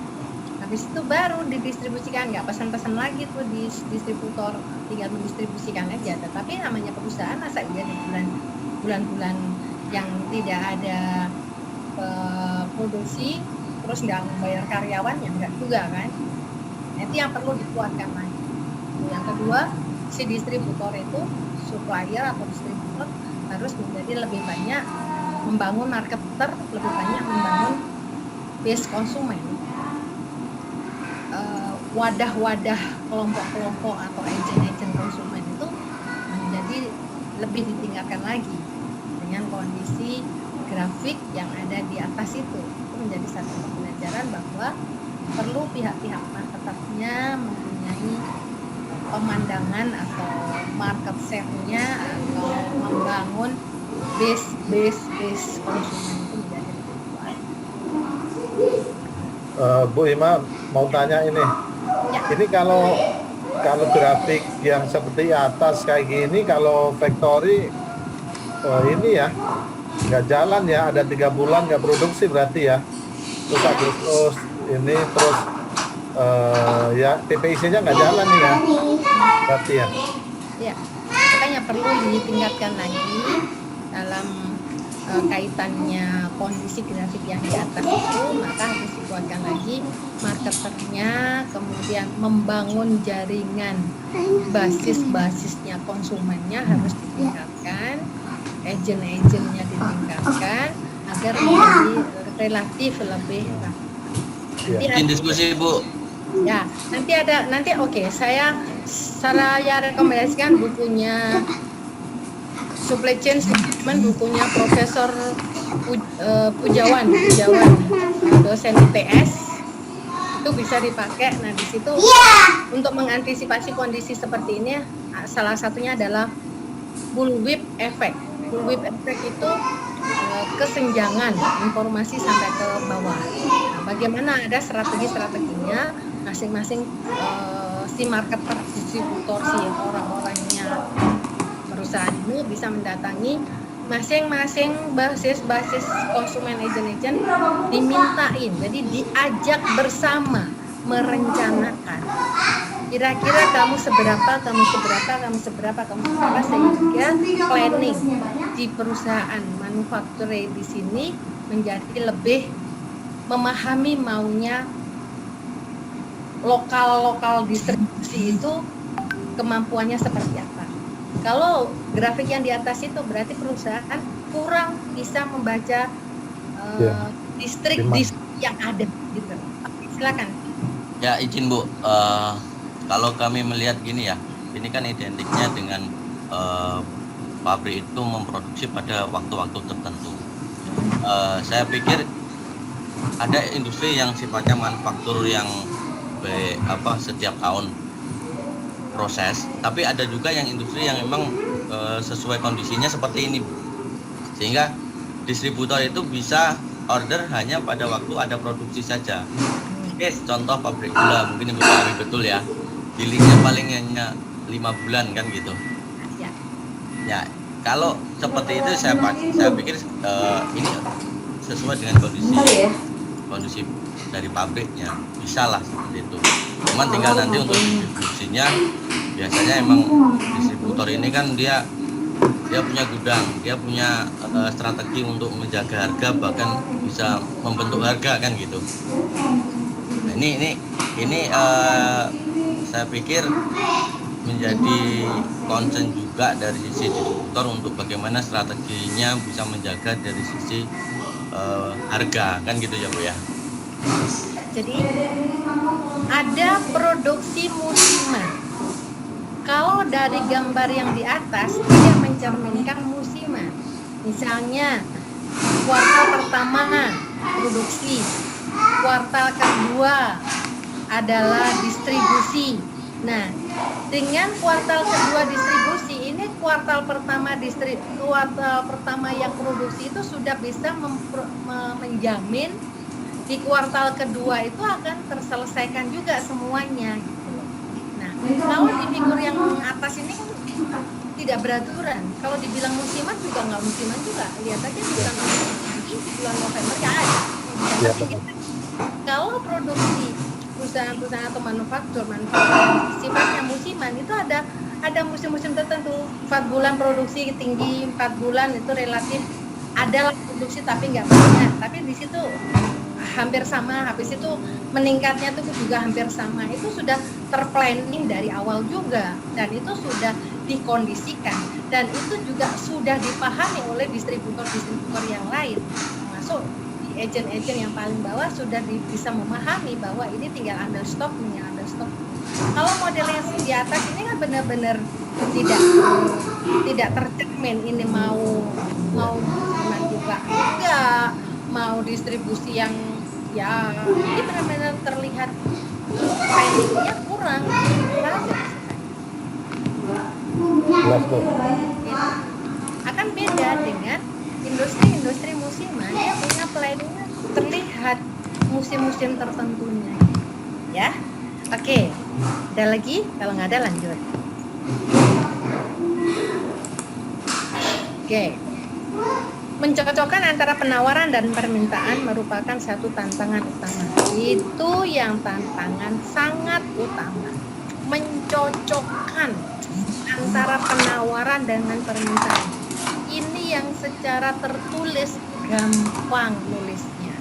Habis itu baru didistribusikan, nggak pesan-pesan lagi tuh di distributor, tinggal mendistribusikan aja. Tetapi namanya perusahaan, masa iya di bulan-bulan yang tidak ada produksi terus nggak membayar karyawannya, nggak juga kan? Itu yang perlu dikuatkan lagi. Yang kedua, si distributor itu, supplier atau distributor harus menjadi lebih banyak membangun marketer, lebih banyak membangun base konsumen, wadah-wadah kelompok-kelompok atau agent-agent konsumen itu menjadi lebih ditingkatkan lagi dengan kondisi grafik yang ada di atas itu menjadi satu pembelajaran bahwa perlu pihak-pihak marketernya mempunyai pemandangan atau market share-nya atau membangun base konsumen Bu Ima mau tanya ini. Ini kalau grafik yang seperti atas kayak gini, kalau factory ini ya nggak jalan ya, ada 3 bulan nggak produksi berarti ya. Terus Agustus ini terus ya TPIC-nya nggak jalan nih ya, berarti ya. Ya, makanya perlu ditingkatkan lagi dalam kaitannya kondisi grafik yang di atas itu, maka harus dikuatkan lagi marketernya, kemudian membangun jaringan basis-basisnya konsumennya harus ditingkatkan, agent-agentnya ditingkatkan agar menjadi relatif lebih rapi. Bikin diskusi Bu. Ya, nanti oke, saya rekomendasikan bukunya Supply Chain Management, bukunya Profesor Pujawan, dosen ITS, itu bisa dipakai. Nah, di situ untuk mengantisipasi kondisi seperti ini, salah satunya adalah bullwhip effect. Bullwhip effect itu kesenjangan informasi sampai ke bawah. Nah, bagaimana ada strategi-strateginya masing-masing si marketer, distributor, si orang-orangnya perusahaan ini bisa mendatangi masing-masing basis konsumen, agent dimintain, jadi diajak bersama merencanakan kira-kira kamu seberapa sehingga planning di perusahaan manufaktur di sini menjadi lebih memahami maunya lokal distribusi itu kemampuannya seperti apa. Kalau grafik yang di atas itu berarti perusahaan kurang bisa membaca distrik yang ada gitu. Silakan. Ya izin Bu, kalau kami melihat gini ya, ini kan identiknya dengan pabrik itu memproduksi pada waktu-waktu tertentu. Saya pikir ada industri yang sifatnya manufaktur yang setiap tahun proses, tapi ada juga yang industri yang memang sesuai kondisinya seperti ini, sehingga distributor itu bisa order hanya pada waktu ada produksi saja. Oke, contoh pabrik gula, mungkin Ibu pahami betul ya, dealingnya paling hanya 5 bulan kan gitu. Ya, kalau seperti itu saya pikir ini sesuai dengan kondisi dari pabriknya, bisa lah seperti itu. Cuman tinggal nanti untuk distribusinya, biasanya emang distributor ini kan dia punya gudang, dia punya strategi untuk menjaga harga, bahkan bisa membentuk harga kan gitu. Nah, ini saya pikir menjadi concern juga dari sisi distributor untuk bagaimana strateginya bisa menjaga dari sisi harga kan gitu ya Bu ya. Jadi ada produksi musiman. Kalau dari gambar yang di atas tidak mencerminkan musiman. Misalnya kuartal pertama produksi, kuartal kedua adalah distribusi. Nah, dengan kuartal kedua distribusi ini kuartal pertama yang produksi itu sudah bisa menjamin di kuartal kedua itu akan terselesaikan juga semuanya gitu loh. Nah, kalau di figur yang atas ini kan tidak beraturan. Kalau dibilang musiman juga nggak musiman juga. Lihat aja di bulan November nggak ada. Kalau produksi perusahaan-perusahaan atau manufaktur sifatnya musiman itu ada musim-musim tertentu. 4 bulan produksi tinggi, 4 bulan itu relatif adalah produksi tapi nggak banyak. Tapi di situ hampir sama, habis itu meningkatnya itu juga hampir sama. Itu sudah terplanning dari awal juga, dan itu sudah dikondisikan, dan itu juga sudah dipahami oleh distributor yang lain, termasuk di agent yang paling bawah sudah bisa memahami bahwa ini tinggal ambil stok. Kalau modelnya di atas ini kan benar-benar tidak tercermin ini mau juga enggak, mau distribusi yang ya itu benar-benar terlihat planningnya kurang. Akan beda dengan industri musiman, dia punya planningnya terlihat musim-musim tertentunya. Ya, oke. Ada lagi? Kalau nggak ada lanjut. Oke. Mencocokkan antara penawaran dan permintaan merupakan satu tantangan utama. Itu yang tantangan sangat utama. Mencocokkan antara penawaran dengan permintaan. Ini yang secara tertulis gampang nulisnya.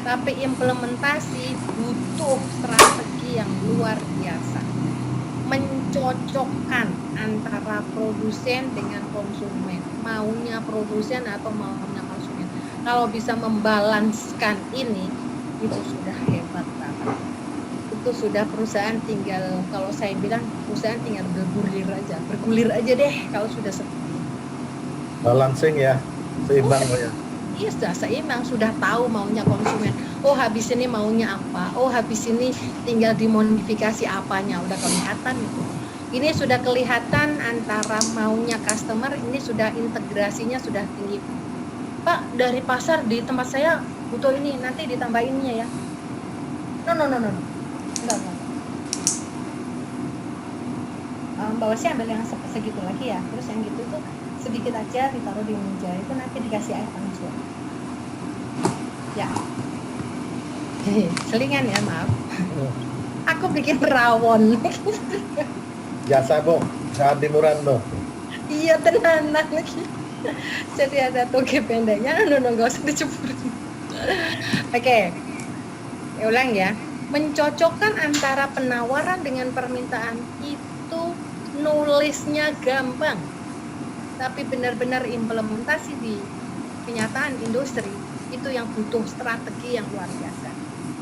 Tapi implementasi butuh strategi yang luar biasa. Mencocokkan antara produsen dengan konsumen, maunya produsen atau maunya konsumen. Kalau bisa membalanskan ini, itu sudah hebat banget. Itu sudah perusahaan tinggal, kalau saya bilang perusahaan tinggal bergulir aja deh kalau sudah seperti itu. Balancing ya, seimbang ya. Iya, sudah seimbang, sudah tahu maunya konsumen. Oh, habis ini maunya apa? Oh, habis ini tinggal dimodifikasi apanya, udah kelihatan itu. Ini sudah kelihatan antara maunya customer, ini sudah integrasinya sudah tinggi. Pak, dari pasar di tempat saya butuh ini, nanti ditambahinnya ya. No. Enggak. Bawa sih ambil yang segitu lagi ya, terus yang gitu tuh sedikit aja ditaruh di meja, itu nanti dikasih air panas ya. Selingan ya, maaf. Aku bikin rawon. Jasa Bu, jangan dimuran Bu. Iya, tenanan lagi. Jadi ada toge pendeknya, nggak usah diceburin. Oke. Ulang ya. Mencocokkan antara penawaran dengan permintaan itu nulisnya gampang. Tapi benar-benar implementasi di kenyataan industri itu yang butuh strategi yang luar biasa.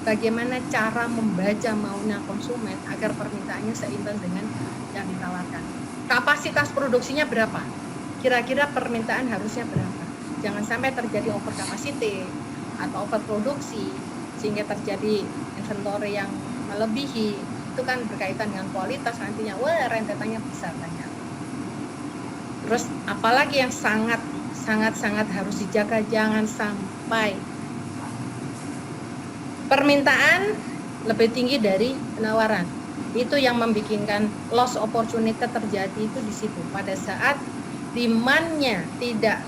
Bagaimana cara membaca maunya konsumen agar permintaannya seimbang dengan yang ditawarkan. Kapasitas produksinya berapa? Kira-kira permintaan harusnya berapa? Jangan sampai terjadi over capacity atau overproduksi sehingga terjadi inventory yang melebihi. Itu kan berkaitan dengan kualitas nantinya. Wah, rentetannya besar banyak. Terus apalagi yang sangat harus dijaga, jangan sampai permintaan lebih tinggi dari penawaran. Itu yang membikinkan loss opportunity terjadi itu di situ. Pada saat demand-nya tidak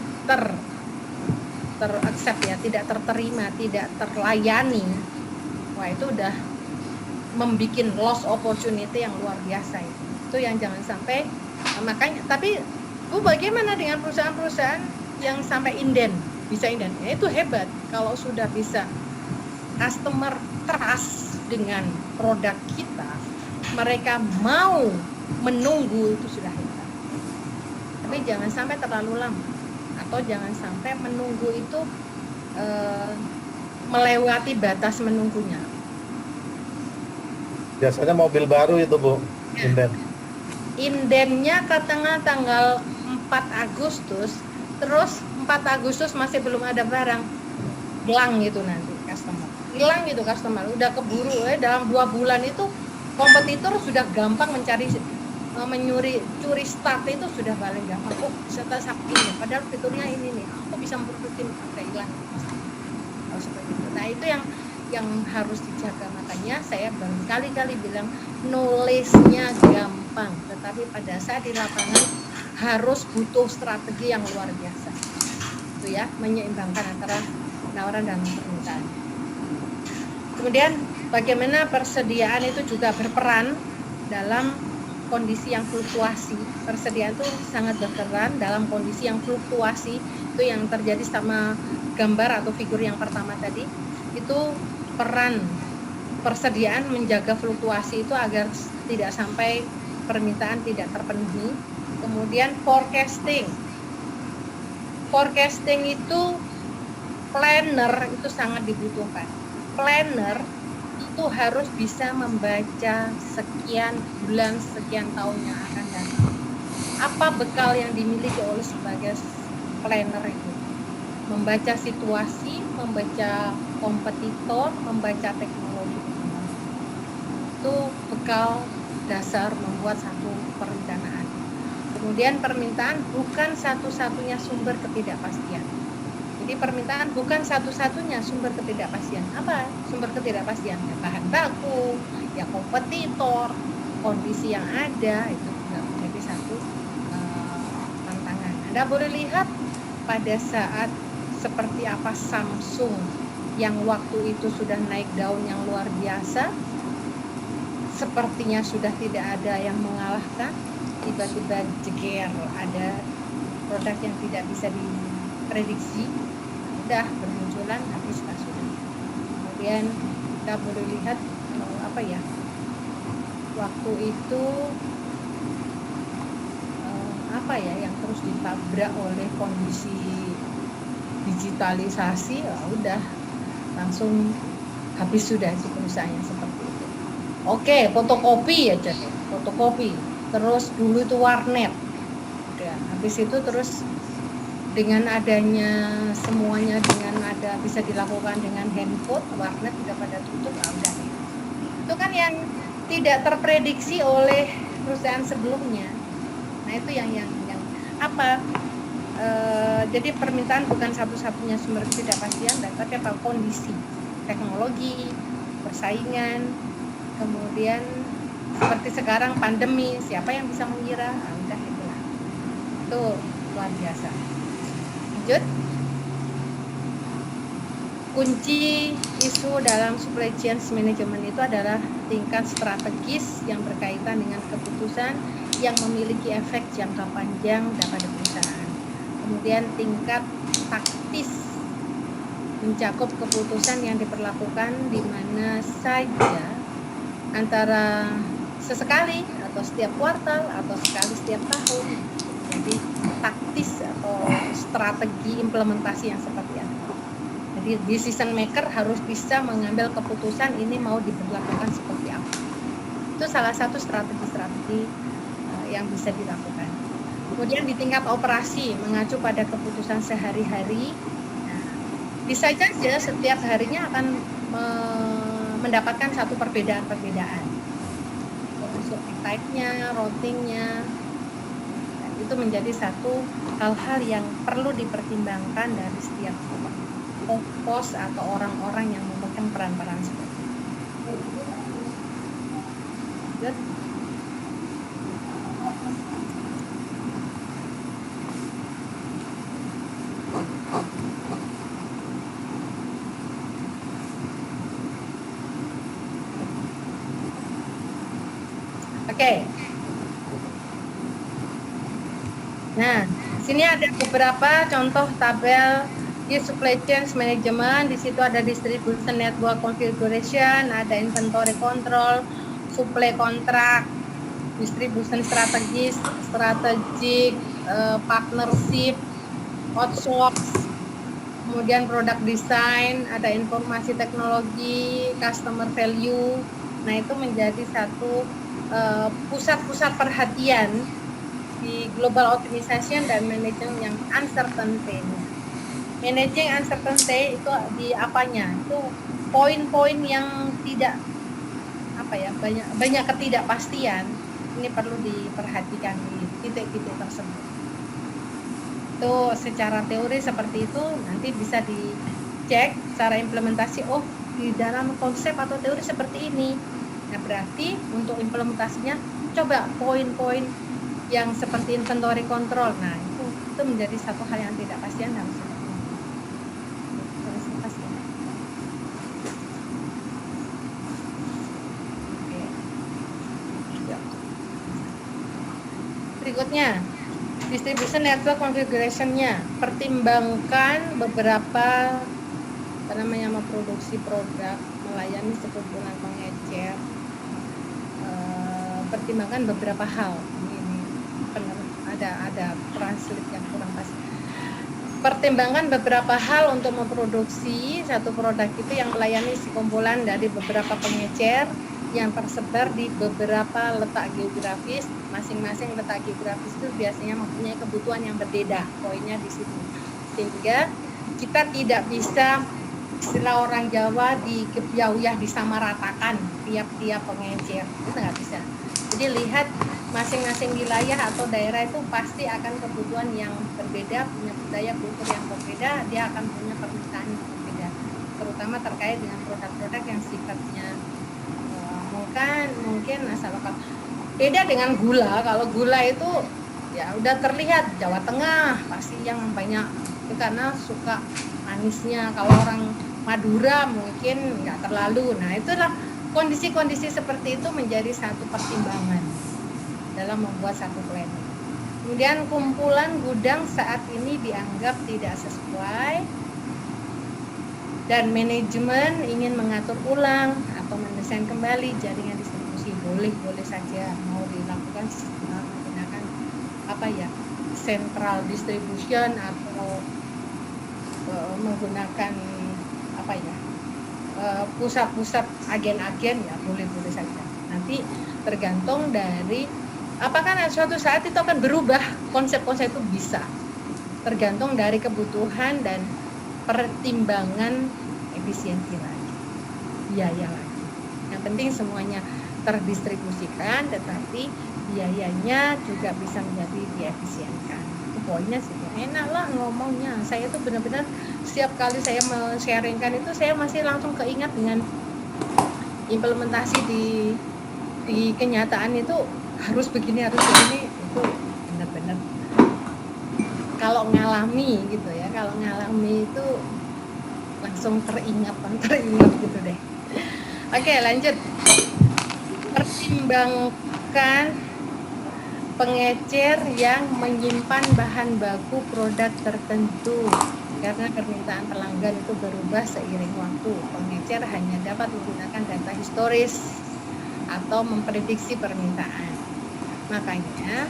teraccept ya, tidak terterima, tidak terlayani, wah itu udah membikin loss opportunity yang luar biasa itu. Itu yang jangan sampai. Makanya, tapi Bu, bagaimana dengan perusahaan-perusahaan yang sampai bisa inden? Ya, itu hebat. Kalau sudah bisa customer trust dengan produk kita, mereka mau menunggu, itu sudah hebat. Tapi jangan sampai terlalu lama, atau jangan sampai menunggu itu melewati batas menunggunya. Biasanya mobil baru itu Bu, inden. Indennya katanya tanggal 4 Agustus, terus 4 Agustus masih belum ada barang, hilang gitu nanti customer. Hilang gitu customer, udah keburu dalam 2 bulan itu kompetitor sudah gampang curi start itu sudah paling gampang. Oh, bisa ini, padahal fiturnya ini nih, aku bisa memproduksi, udah hilang. Oh, seperti itu. Nah, itu yang harus dijaga. Makanya saya berkali-kali bilang nulisnya gampang, tetapi pada saat di lapangan harus butuh strategi yang luar biasa. Itu ya, menyeimbangkan antara penawaran dan permintaan. Kemudian bagaimana persediaan itu juga berperan dalam kondisi yang fluktuasi. Persediaan itu sangat berperan dalam kondisi yang fluktuasi. Itu yang terjadi sama gambar atau figur yang pertama tadi. Itu peran persediaan menjaga fluktuasi itu agar tidak sampai permintaan tidak terpenuhi. Kemudian forecasting itu planner itu sangat dibutuhkan. Planner itu harus bisa membaca sekian bulan, sekian tahun yang akan datang. Apa bekal yang dimiliki oleh sebagai planner itu? Membaca situasi, membaca kompetitor, membaca teknologi. Itu bekal dasar membuat satu perencanaan. Kemudian permintaan bukan satu-satunya sumber ketidakpastian. Jadi permintaan bukan satu-satunya sumber ketidakpastian. Apa sumber ketidakpastian? Ya, bahan baku, ya kompetitor, kondisi yang ada, itu juga menjadi satu tantangan. Anda boleh lihat pada saat seperti apa Samsung yang waktu itu sudah naik daun yang luar biasa, sepertinya sudah tidak ada yang mengalahkan, tiba-tiba jeger, ada produk yang tidak bisa diprediksi, udah bermunculan, habis sudah. Kemudian kita boleh lihat waktu itu yang terus ditabrak oleh kondisi digitalisasi, ya udah langsung habis sudah si perusahaannya seperti itu. Oke, fotokopi aja deh, fotokopi. Terus dulu itu warnet. Udah, habis itu terus dengan adanya semuanya bisa dilakukan dengan handphone, warnet sudah pada tutup, udah. Itu kan yang tidak terprediksi oleh perusahaan sebelumnya. Nah, itu yang apa? Jadi permintaan bukan satu-satunya sumber ketidakpastian, tapi apa, kondisi, teknologi, persaingan, kemudian seperti sekarang pandemi, siapa yang bisa mengira? Udah itulah. Itu luar biasa. Lanjut. Kunci isu dalam supply chain management itu adalah tingkat strategis yang berkaitan dengan keputusan yang memiliki efek jangka panjang pada perusahaan. Kemudian tingkat taktis mencakup keputusan yang diperlakukan di mana saja, antara sesekali atau setiap kuartal atau sekali setiap tahun. Jadi taktis atau strategi implementasi yang seperti apa. Jadi decision maker harus bisa mengambil keputusan ini mau diberlakukan seperti apa. Itu salah satu strategi-strategi yang bisa dilakukan. Kemudian di tingkat operasi mengacu pada keputusan sehari-hari. Nah, bisa saja setiap harinya akan mendapatkan satu perbedaan-perbedaan. Termasuk type-nya, routing-nya. Dan itu menjadi satu hal-hal yang perlu dipertimbangkan dari setiap pos atau orang-orang yang memegang peran-peran seperti itu. Good. Oke. Nah, di sini ada beberapa contoh tabel di supply chain management. Di situ ada distribution network configuration, ada inventory control, supply contract, distribution strategis, strategic, partnership, outsource, kemudian product design, ada informasi teknologi, customer value. Nah, itu menjadi satu pusat-pusat perhatian di global optimization dan managing yang uncertainty. Managing uncertainty itu di apanya? Itu poin-poin yang tidak banyak ketidakpastian. Ini perlu diperhatikan di titik-titik tersebut. Itu secara teori seperti itu, nanti bisa dicek secara implementasi. Oh, di dalam konsep atau teori seperti ini. Nah, berarti untuk implementasinya coba poin-poin yang seperti inventory control. Nah, itu menjadi satu hal yang tidak pastian harus dipastikan. Oke. Ya. Berikutnya, distribution network configuration-nya. Pertimbangkan beberapa memproduksi produk, melayani sekumpulan pengecer. Pertimbangkan beberapa hal. Ini ada translate yang kurang pas. Pertimbangkan beberapa hal untuk memproduksi satu produk itu yang melayani sekumpulan dari beberapa pengecer yang tersebar di beberapa letak geografis. Masing-masing letak geografis itu biasanya mempunyai kebutuhan yang berbeda. Poinnya di situ. Sehingga kita tidak bisa, istilah orang Jawa, disamaratakan tiap-tiap pengecer. Itu nggak bisa. Jadi lihat masing-masing wilayah atau daerah itu pasti akan kebutuhan yang berbeda, punya budaya kultur yang berbeda, dia akan punya permintaan yang berbeda, terutama terkait dengan produk-produk yang sifatnya mungkin asal lokal. Beda dengan gula. Kalau gula itu ya udah terlihat Jawa Tengah pasti yang banyak itu karena suka manisnya. Kalau orang Madura mungkin nggak terlalu. Nah, itulah kondisi-kondisi seperti itu menjadi satu pertimbangan dalam membuat satu planning. Kemudian kumpulan gudang saat ini dianggap tidak sesuai dan manajemen ingin mengatur ulang atau mendesain kembali jaringan distribusi. Boleh saja mau dilakukan menggunakan central distribution atau menggunakan pusat-pusat agen-agen, ya boleh saja. Nanti tergantung dari apakah suatu saat itu akan berubah, konsep-konsep itu bisa tergantung dari kebutuhan dan pertimbangan efisiensi lagi, biaya lagi. Yang penting semuanya terdistribusikan, tetapi biayanya juga bisa menjadi diefisienkan. Itu poinnya sih. Enak lah ngomongnya. Saya tuh benar-benar setiap kali saya men-sharingkan itu saya masih langsung keingat dengan implementasi di kenyataan itu harus begini itu benar-benar kalau ngalami gitu ya, kalau ngalami itu langsung teringat gitu deh. Oke, lanjut. Pertimbangkan pengecer yang menyimpan bahan baku produk tertentu karena permintaan pelanggan itu berubah seiring waktu. Pengecer hanya dapat menggunakan data historis atau memprediksi permintaan. Makanya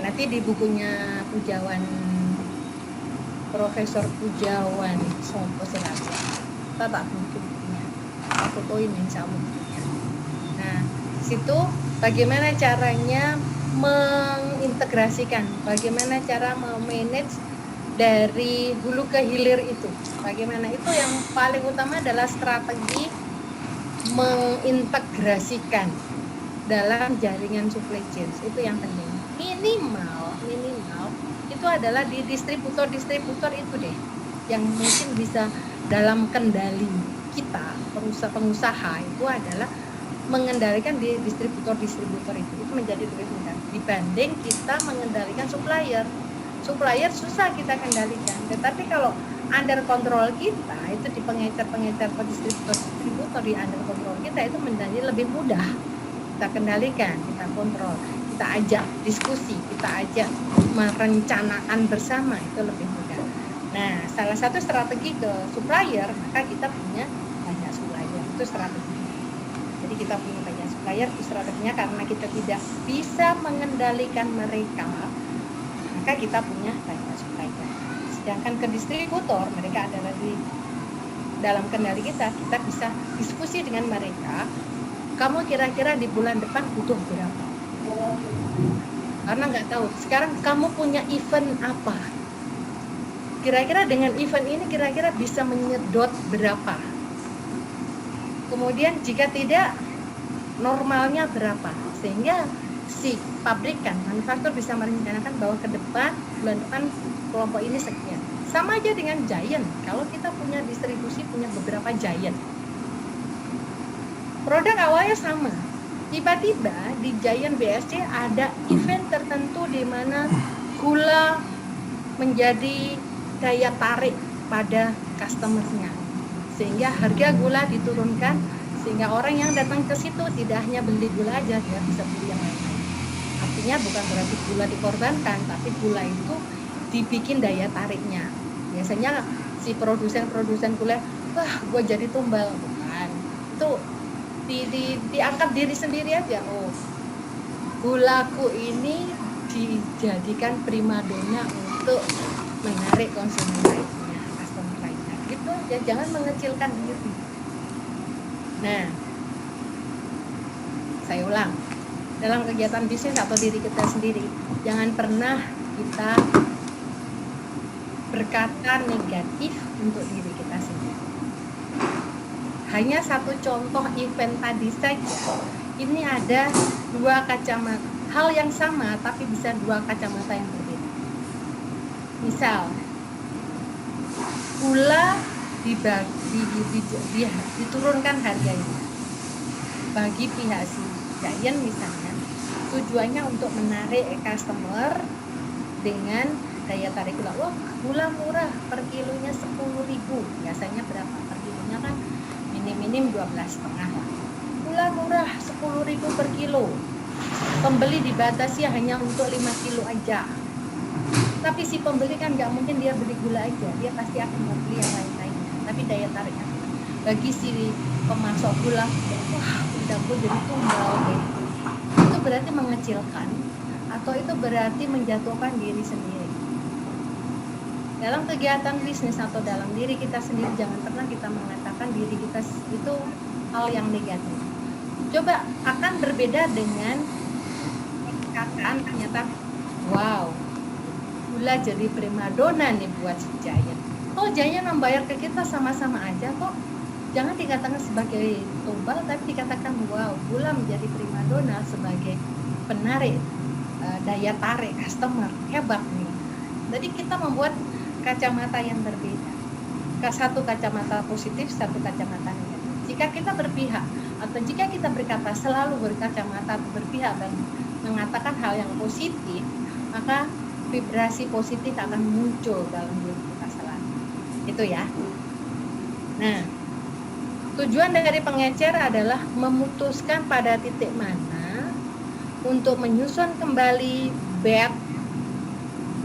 nanti di bukunya Profesor Pujawan Sompo Selasa, kita tak mungkin punya fotoin insya Allah. Nah, situ bagaimana caranya mengintegrasikan, bagaimana cara memanage dari hulu ke hilir itu. Bagaimana itu yang paling utama adalah strategi mengintegrasikan dalam jaringan supply chain. Itu yang penting. Minimal itu adalah di distributor itu deh yang mungkin bisa dalam kendali kita pengusaha itu adalah mengendalikan di distributor itu menjadi lebih mudah dibanding kita mengendalikan supplier susah kita kendalikan, tetapi kalau under control kita itu di pengecer distributor di under control kita itu menjadi lebih mudah kita kendalikan, kita kontrol, kita ajak diskusi, kita ajak merencanakan bersama, itu lebih mudah. Nah, salah satu strategi ke supplier, maka kita punya banyak supplier, itu strategi. Jadi kita punya banyak supplier, itu strateginya karena kita tidak bisa mengendalikan mereka, maka kita punya banyak supplier. Sedangkan ke distributor, mereka adalah di dalam kendali kita bisa diskusi dengan mereka, kamu kira-kira di bulan depan butuh berapa? Karena nggak tahu, sekarang kamu punya event apa? Kira-kira dengan event ini kira-kira bisa menyedot berapa? Kemudian jika tidak, normalnya berapa? Sehingga si pabrikan, manufaktur bisa merencanakan bahwa ke depan, bulan depan kelompok ini sekian. Sama aja dengan giant, kalau kita punya distribusi, punya beberapa giant. Produk awalnya sama, tiba-tiba di Giant BSC ada event tertentu di mana gula menjadi daya tarik pada customer-nya, sehingga harga gula diturunkan, sehingga orang yang datang ke situ tidak hanya beli gula aja, dia bisa beli yang lain-lain. Artinya bukan berarti gula dikorbankan, tapi gula itu dibikin daya tariknya. Biasanya si produsen gula, wah gue jadi tumbal, bukan. Itu diangkat diri sendiri aja. Oh, gulaku ini dijadikan primadona untuk menarik konsumen lainnya, customer lainnya. Gitu aja, jangan mengecilkan diri. Nah, saya ulang, dalam kegiatan bisnis atau diri kita sendiri, jangan pernah kita berkata negatif untuk diri kita sendiri. Hanya satu contoh event tadi saja, ini ada dua kacamata, hal yang sama tapi bisa dua kacamata yang berbeda. Misal, gula diturunkan harganya bagi pihak si Giant misalnya, tujuannya untuk menarik customer dengan daya tarik gula. Wah, gula murah, per kilonya 10.000. Biasanya berapa per kilonya kan? Minim-minim 12,5 lah. Gula murah 10.000 per kilo. Pembeli dibatasi hanya untuk 5 kilo aja. Tapi si pembeli kan nggak mungkin dia beli gula aja, dia pasti akan mau beli yang lain-lainnya. Tapi daya tariknya bagi si pemasok gula, wah udah gue jadi tumbal deh. Itu berarti mengecilkan atau itu berarti menjatuhkan diri sendiri. Dalam kegiatan bisnis atau dalam diri kita sendiri, jangan pernah kita mengatakan diri kita itu hal yang negatif. Coba akan berbeda dengan perkataan ternyata, wow, gula jadi primadona nih buat si Giant. Oh, Giant membayar ke kita sama-sama aja kok. Jangan dikatakan sebagai tumbal, tapi dikatakan wow, gula menjadi primadona sebagai penarik daya tarik customer. Hebat nih. Jadi kita membuat kacamata yang berbeda. Satu kacamata positif, satu kacamata negatif. Jika kita berpihak atau jika kita berkata selalu berkacamata berpihak dan mengatakan hal yang positif, maka vibrasi positif akan muncul dalam diri kita selalu. Itu ya. Nah, tujuan dari pengecer adalah memutuskan pada titik mana untuk menyusun kembali bed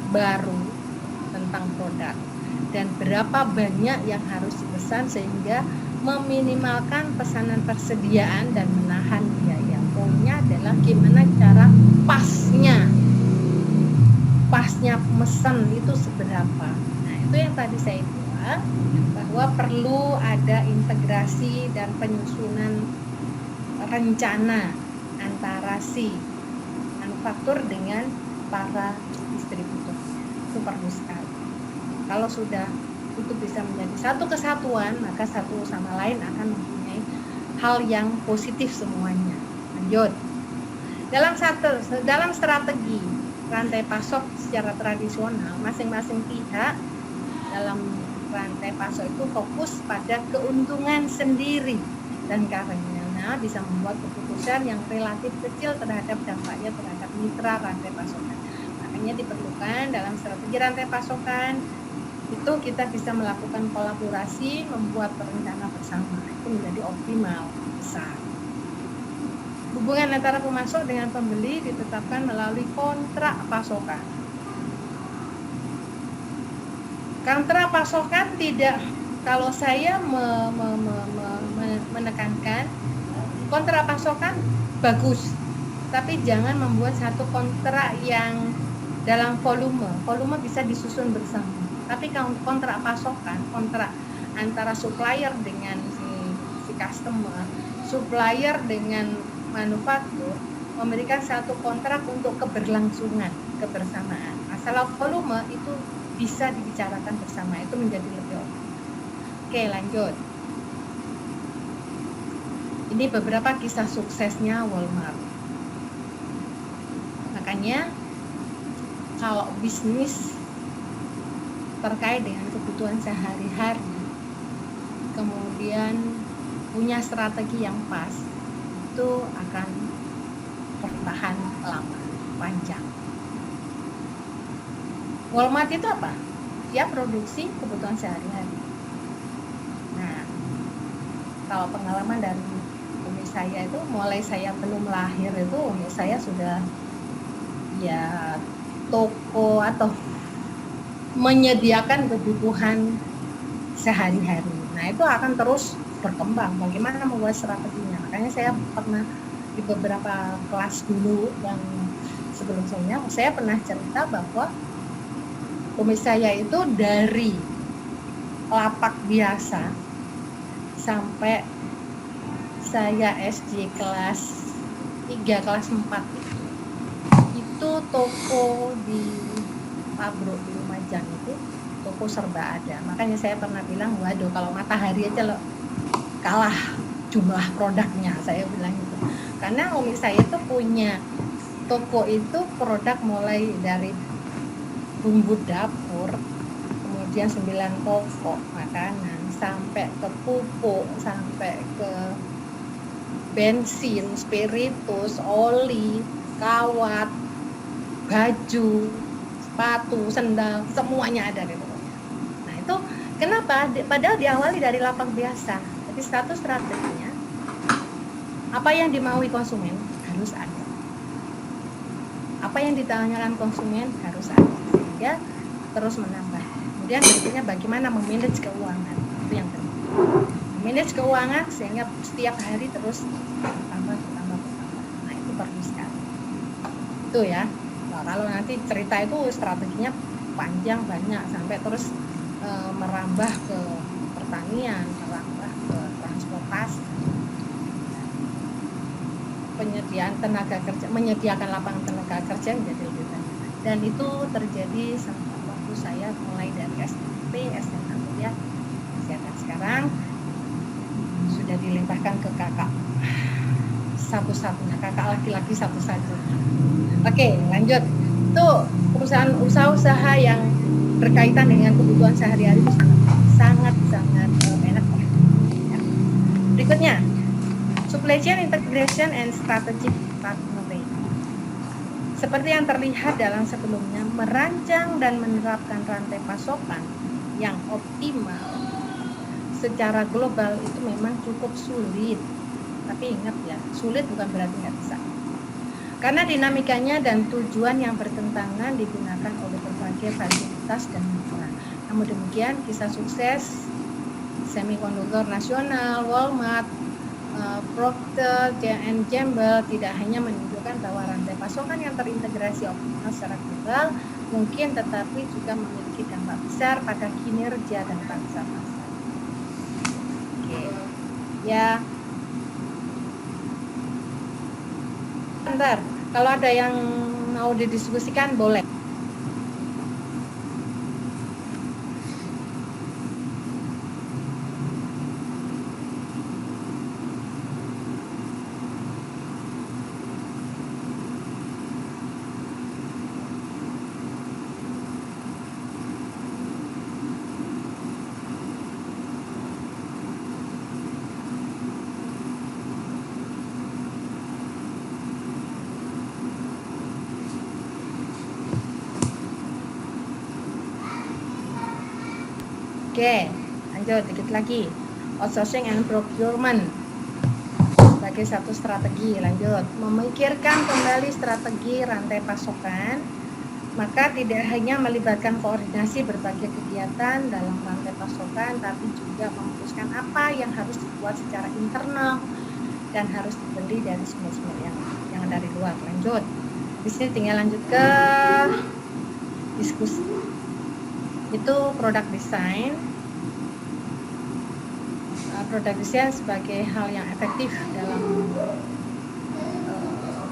baru tentang produk dan berapa banyak yang harus dipesan sehingga meminimalkan pesanan persediaan dan menahan biaya. Poinnya adalah gimana cara pasnya mesen itu seberapa. Nah, itu yang tadi saya bilang bahwa perlu ada integrasi dan penyusunan rencana antara si manufaktur dengan para distributor. Itu perlu sekali. Kalau sudah itu bisa menjadi satu kesatuan, maka satu sama lain akan mempunyai hal yang positif semuanya. Lanjut. Dalam strategi rantai pasok secara tradisional, masing-masing pihak dalam rantai pasok itu fokus pada keuntungan sendiri dan karena bisa membuat keputusan yang relatif kecil terhadap dampaknya terhadap mitra rantai pasokan. Makanya diperlukan dalam strategi rantai pasokan itu kita bisa melakukan kolaborasi, membuat rencana bersama, itu menjadi optimal, besar. Hubungan antara pemasok dengan pembeli ditetapkan melalui kontrak pasokan. Kontrak pasokan tidak, kalau saya menekankan kontrak pasokan bagus, tapi jangan membuat satu kontrak yang dalam volume bisa disusun bersama. Tapi kontrak pasokan, kontrak antara supplier dengan si customer, supplier dengan manufaktur, memberikan satu kontrak untuk keberlangsungan, kebersamaan. Masalah volume itu bisa dibicarakan bersama, itu menjadi lebih optimal. Oke, lanjut. Ini beberapa kisah suksesnya Walmart. Makanya kalau bisnis terkait dengan kebutuhan sehari-hari, kemudian punya strategi yang pas, itu akan bertahan lama, panjang. Walmart itu apa? Dia produksi kebutuhan sehari-hari. Nah, kalau pengalaman dari umi saya itu, mulai saya belum lahir itu, umi saya sudah ya toko atau menyediakan kebutuhan sehari-hari. Nah, itu akan terus berkembang. Bagaimana membuat strateginya? Makanya saya pernah di beberapa kelas dulu yang sebelumnya, saya pernah cerita bahwa umi saya itu dari lapak biasa sampai saya SD kelas 3, kelas 4 itu toko di Pabro di Lumajang itu toko serba ada. Makanya saya pernah bilang, waduh kalau matahari aja lo kalah jumlah produknya, saya bilang gitu. Karena umi saya tuh punya toko itu produk mulai dari bumbu dapur, kemudian 9 pokok makanan, sampai ke pupuk, sampai ke bensin, spiritus, oli, kawat, baju, sepatu, sendal, semuanya ada di pokoknya. Nah itu kenapa? Padahal diawali dari lapak biasa. Jadi satu strateginya, apa yang dimaui konsumen harus ada. Apa yang ditanyakan konsumen harus ada, sehingga terus menambah. Kemudian berikutnya bagaimana memanage keuangan, itu yang penting. Memanage keuangan sehingga setiap hari terus bertambah. Nah itu perlu sekali. Itu ya. Nah, kalau nanti cerita itu strateginya panjang banyak sampai terus merambah ke pertanian, merambah ke transportasi, penyediaan tenaga kerja, menyediakan lapangan tenaga kerja menjadi lebih banyak. Dan itu terjadi waktu saya mulai dari SMP, SMA, kuliah, kesehatan. Sekarang sudah dilimpahkan ke kakak satu-satunya, kakak laki-laki satu-satunya. Oke, lanjut. Itu usaha-usaha yang berkaitan dengan kebutuhan sehari-hari itu sangat enak ya. Berikutnya, supply chain integration and strategic partnering. Seperti yang terlihat dalam sebelumnya, merancang dan menerapkan rantai pasokan yang optimal secara global itu memang cukup sulit. Tapi ingat ya, sulit bukan berarti nggak bisa. Karena dinamikanya dan tujuan yang bertentangan digunakan oleh berbagai fasilitas dan mitra. Namun demikian, kisah sukses Semiconductor Nasional, Walmart, Procter & Gamble tidak hanya menunjukkan bahwa rantai pasokan yang terintegrasi optimal secara global mungkin, tetapi juga memiliki dampak besar pada kinerja dan pangsa pasar. Oke, ya. Bentar, kalau ada yang mau didiskusikan boleh. Oke, lanjut dikit lagi. Outsourcing and procurement sebagai satu strategi. Lanjut, memikirkan kembali strategi rantai pasokan, maka tidak hanya melibatkan koordinasi berbagai kegiatan dalam rantai pasokan, tapi juga memutuskan apa yang harus dibuat secara internal dan harus dibeli dari sumber-sumber yang dari luar. Lanjut, di sini tinggal lanjut ke diskusi. Itu product design. Product design sebagai hal yang efektif dalam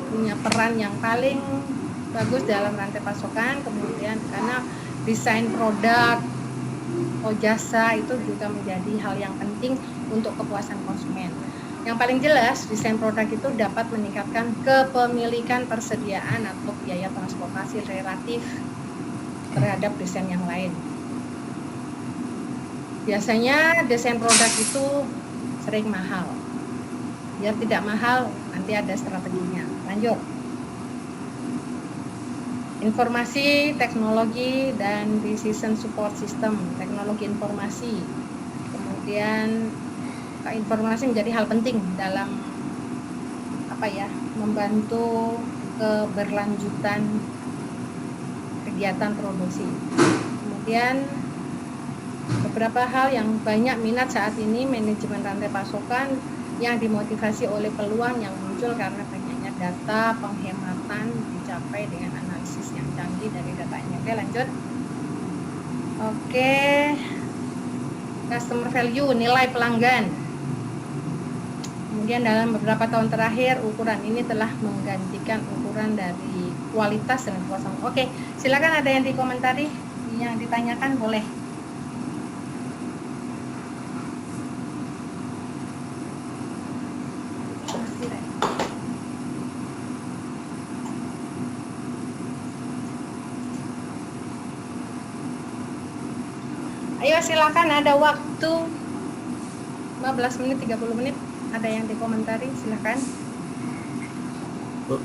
punya peran yang paling bagus dalam rantai pasokan. Kemudian karena desain produk atau jasa itu juga menjadi hal yang penting untuk kepuasan konsumen. Yang paling jelas, desain produk itu dapat meningkatkan kepemilikan persediaan atau biaya transportasi relatif terhadap desain yang lain. Biasanya desain produk itu sering mahal. Biar tidak mahal, nanti ada strateginya. Lanjut. Informasi, teknologi, dan decision support system, teknologi informasi. Kemudian informasi menjadi hal penting dalam membantu keberlanjutan kegiatan produksi. Kemudian beberapa hal yang banyak minat saat ini, manajemen rantai pasokan yang dimotivasi oleh peluang yang muncul karena banyaknya data, penghematan dicapai dengan analisis yang canggih dari datanya. Oke, lanjut. Oke, customer value, nilai pelanggan. Kemudian dalam beberapa tahun terakhir, ukuran ini telah menggantikan ukuran dari kualitas dan kepuasan. Oke, silakan ada yang dikomentari, yang ditanyakan boleh. Ayo silakan, ada waktu 15 menit, 30 menit. Ada yang dikomentari, silakan. Bu,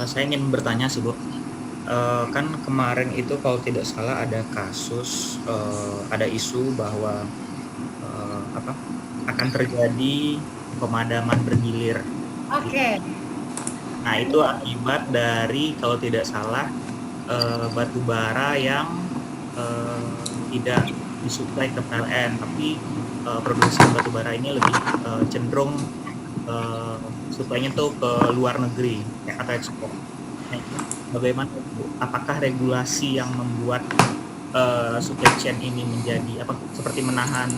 saya ingin bertanya sih Bu. Kan kemarin itu kalau tidak salah ada kasus, ada isu bahwa akan terjadi pemadaman bergilir. Oke. Nah itu akibat dari kalau tidak salah batu bara yang tidak disuplai ke PLN, tapi produksi batu bara ini lebih cenderung suplainya tuh ke luar negeri atau ekspor. Nah, bagaimana Bu? Apakah regulasi yang membuat supply chain ini menjadi seperti menahan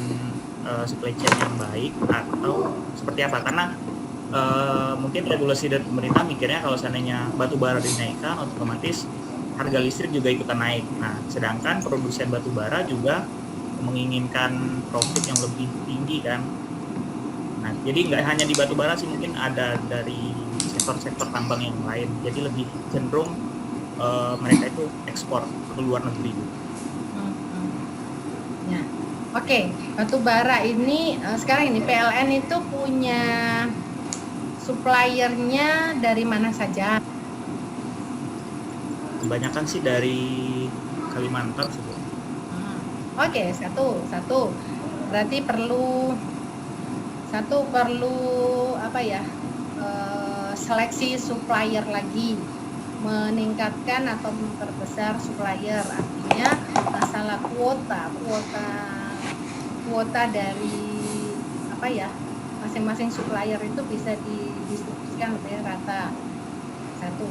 supply chain yang baik atau seperti apa? Karena mungkin regulasi dari pemerintah mikirnya kalau seandainya batu bara dinaikkan, otomatis harga listrik juga ikutan naik. Nah, sedangkan produsen batu bara juga menginginkan profit yang lebih tinggi kan. Nah, jadi nggak hanya di batu bara sih, mungkin ada dari sektor-sektor tambang yang lain. Jadi lebih cenderung mereka itu ekspor ke luar negeri. Ya. Oke, batu bara ini sekarang ini PLN itu punya suppliernya dari mana saja? Kebanyakan sih dari Kalimantan sih. Oke, satu. Berarti perlu seleksi supplier lagi, meningkatkan atau memperbesar supplier. Artinya masalah kuota dari masing-masing supplier itu bisa didistribusikan lebih rata. Satu.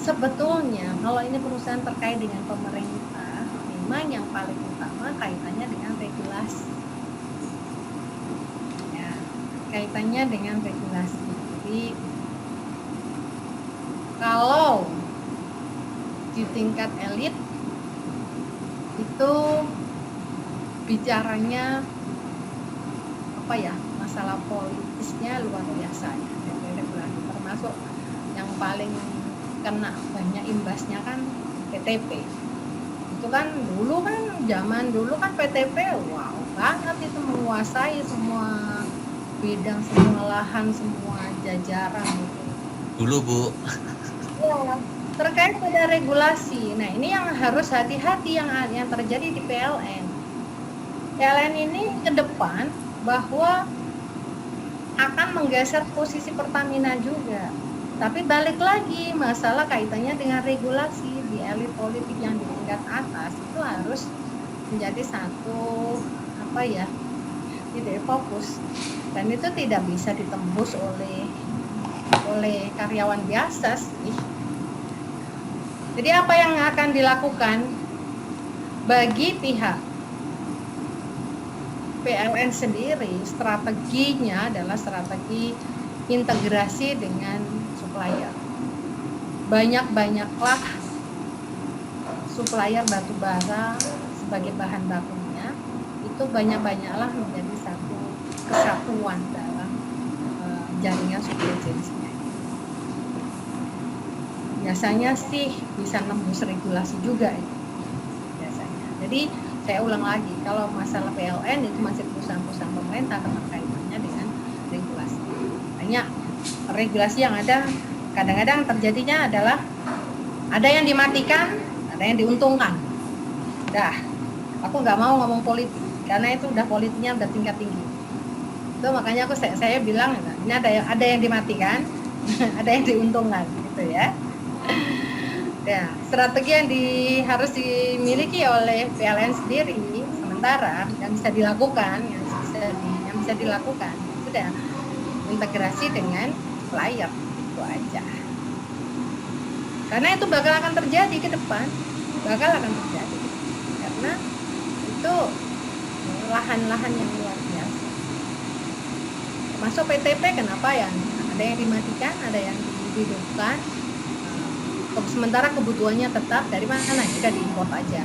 Sebetulnya kalau ini perusahaan terkait dengan pemerintah, memang yang paling utama kaitannya dengan regulasi. Ya, kaitannya dengan regulasi. Jadi kalau di tingkat elit itu bicaranya masalah politisnya luar biasa ya, regulasi, termasuk yang paling kena banyak imbasnya kan PTP. Itu kan zaman dulu kan PTP wow banget, itu menguasai semua bidang, semua lahan, semua jajaran gitu. Dulu Bu. Ya, terkait pada regulasi. Nah, ini yang harus hati-hati yang terjadi di PLN. PLN ini ke depan bahwa akan menggeser posisi Pertamina juga. Tapi balik lagi, masalah kaitannya dengan regulasi di elit politik yang di tingkat atas itu harus menjadi satu titik fokus, dan itu tidak bisa ditembus oleh karyawan biasa sih. Jadi apa yang akan dilakukan bagi pihak PLN sendiri, strateginya adalah strategi integrasi dengan supplier. Banyak-banyaklah supplier batu bara sebagai bahan bakunya, itu banyak-banyaklah menjadi satu kesatuan dalam jaringan supply chain-nya. Biasanya sih bisa nembus regulasi juga itu biasanya. Jadi saya ulang lagi, kalau masalah PLN itu masih perusahaan-perusahaan pemerintah karena kaitannya dengan regulasi. Banyak regulasi yang ada, kadang-kadang terjadinya adalah ada yang dimatikan, ada yang diuntungkan. Aku nggak mau ngomong politik karena itu udah politiknya udah tingkat tinggi. Itu makanya saya bilang ini ada yang dimatikan, ada yang diuntungkan, gitu ya. Ya, strategi yang harus dimiliki oleh PLN sendiri sementara yang bisa dilakukan, sudah integrasi dengan supplier, itu aja. Karena itu bakal akan terjadi ke depan, karena itu lahan-lahan yang luar biasa. Masuk PTP kenapa ya? Ada yang dimatikan, ada yang dihidupkan. Sementara kebutuhannya tetap dari mana? Kita diimpor aja.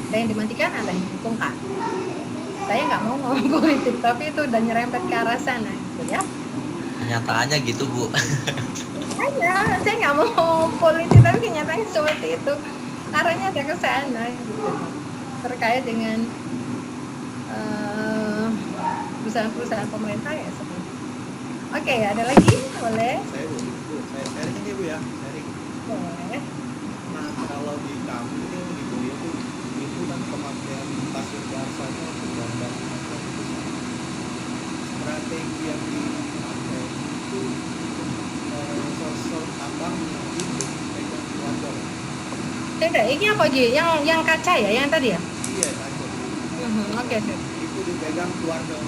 Ada yang dimatikan, ada yang diuntungkan. Saya nggak mau ngomong politik, tapi itu udah nyerempet ke arah sana, gitu ya. Kenyataannya gitu Bu. Saya nggak mau ngomong politik, tapi kenyataannya seperti itu. Arahnya ada ke sana, gitu. terkait dengan perusahaan-perusahaan pemerintah ya seperti itu. Oke, ada lagi? Boleh? Saya Bu, saya sharing ini Bu ya, sharing. Boleh. Nah, kalau di kami ini di kuliah tuh itu kan pemakaian pasir bahasanya untuk gambar strategi yang dipakai itu sosok abang yang itu pegang keluarga. Tidak, ini apa Ji? Yang kaca ya, yang tadi ya? Iya, takut. Oke, oke. Itu dipegang keluarga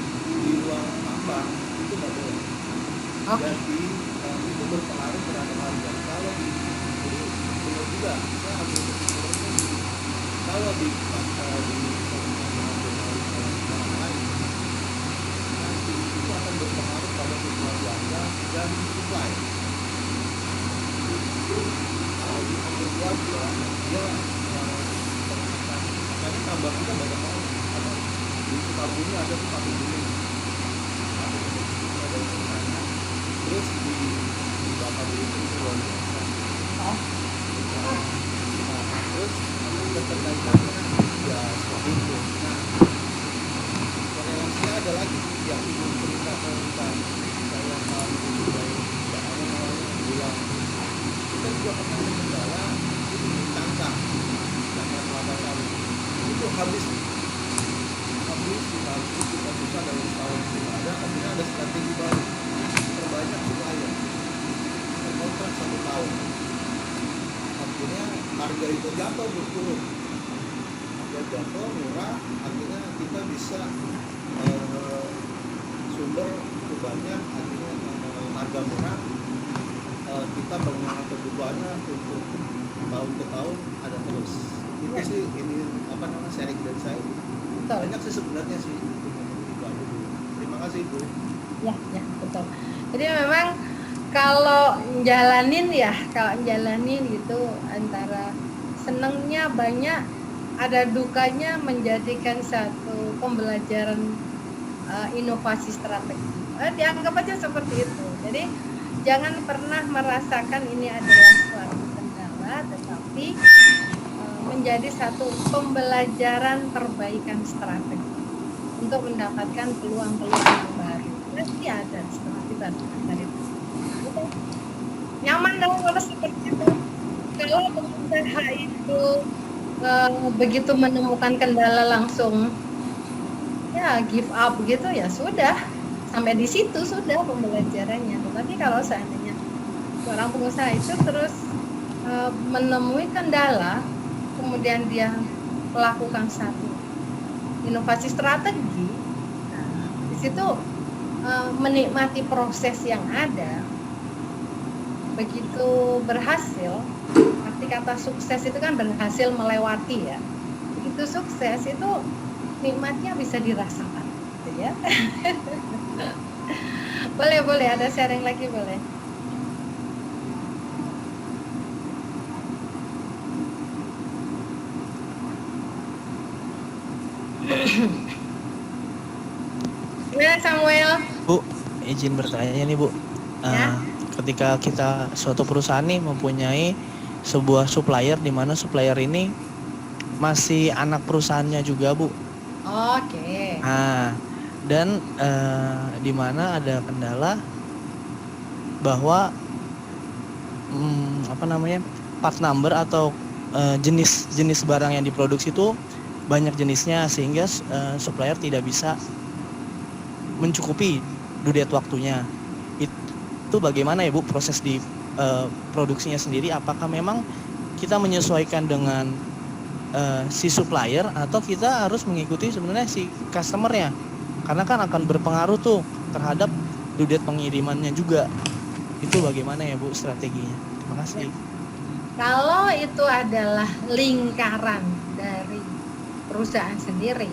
di ruang abang itu nggak boleh. Oke. Jadi itu berpengaruh terhadap harga. Kalau di jadi benar juga, saya ambil kesimpulannya kalau di orang lain nanti itu akan berpengaruh pada fluktuasi harga dan supply. Kalau diambil keluarga, dia makanya tambah kita banyak orang. Ada di Sukabumi ada tuh satu bulan, ada di sana. Terus di Bakabui itu luar biasa. Nah, terus keterkaitannya ya seperti itu. Nah, korelasinya ada lagi yang ibu cerita tentang saya mau supaya tidak ada namanya gula. Kita juga pernah kendala itu cangkang kelapa sawit itu habis kita susah dalam setahun tidak ada, akhirnya ada strategi baru terbanyak supplier terkontrak 1 tahun, akhirnya harga itu jatuh berturun, harga jatuh murah, akhirnya kita bisa sumber cukup banyak, akhirnya harga murah, kita banyak kebutuhannya untuk tahun ke tahun ada terus. Itu sih ini apa namanya sharing dari saya. Betul. Banyak sih sebenarnya sih itu aja dulu. Terima kasih Bu. Ya, betul. Jadi memang kalau jalanin gitu antara senengnya banyak, ada dukanya menjadikan satu pembelajaran inovasi strategi. Dianggap aja seperti itu. Jadi jangan pernah merasakan ini adalah suatu kendala, tetapi menjadi satu pembelajaran perbaikan strategi untuk mendapatkan peluang-peluang yang baru. Pasti ada setelah kita dari itu. Nyaman dong kalau seperti itu. Kalau pengusaha itu begitu menemukan kendala langsung ya give up gitu ya sudah, sampai di situ sudah pembelajarannya. Tetapi kalau seandainya seorang pengusaha itu terus menemui kendala, kemudian dia melakukan satu inovasi strategi, nah, di situ menikmati proses yang ada, begitu berhasil. Arti kata sukses itu kan berhasil melewati ya. Begitu sukses itu nikmatnya bisa dirasakan, gitu ya. boleh ada sharing lagi boleh. Gimana Samuel? Bu, izin bertanya nih Bu. Ya. Ketika kita suatu perusahaan nih mempunyai sebuah supplier, di mana supplier ini masih anak perusahaannya juga Bu. Oke. Nah, dan di mana ada kendala bahwa part number atau jenis barang yang diproduksi itu banyak jenisnya, sehingga supplier tidak bisa mencukupi due date waktunya. Itu bagaimana ya Bu proses di produksinya sendiri? Apakah memang kita menyesuaikan dengan si supplier atau kita harus mengikuti sebenarnya si customernya? Karena kan akan berpengaruh tuh terhadap due date pengirimannya juga. Itu bagaimana ya Bu strateginya? Terima kasih. Kalau itu adalah lingkaran dari perusahaan sendiri,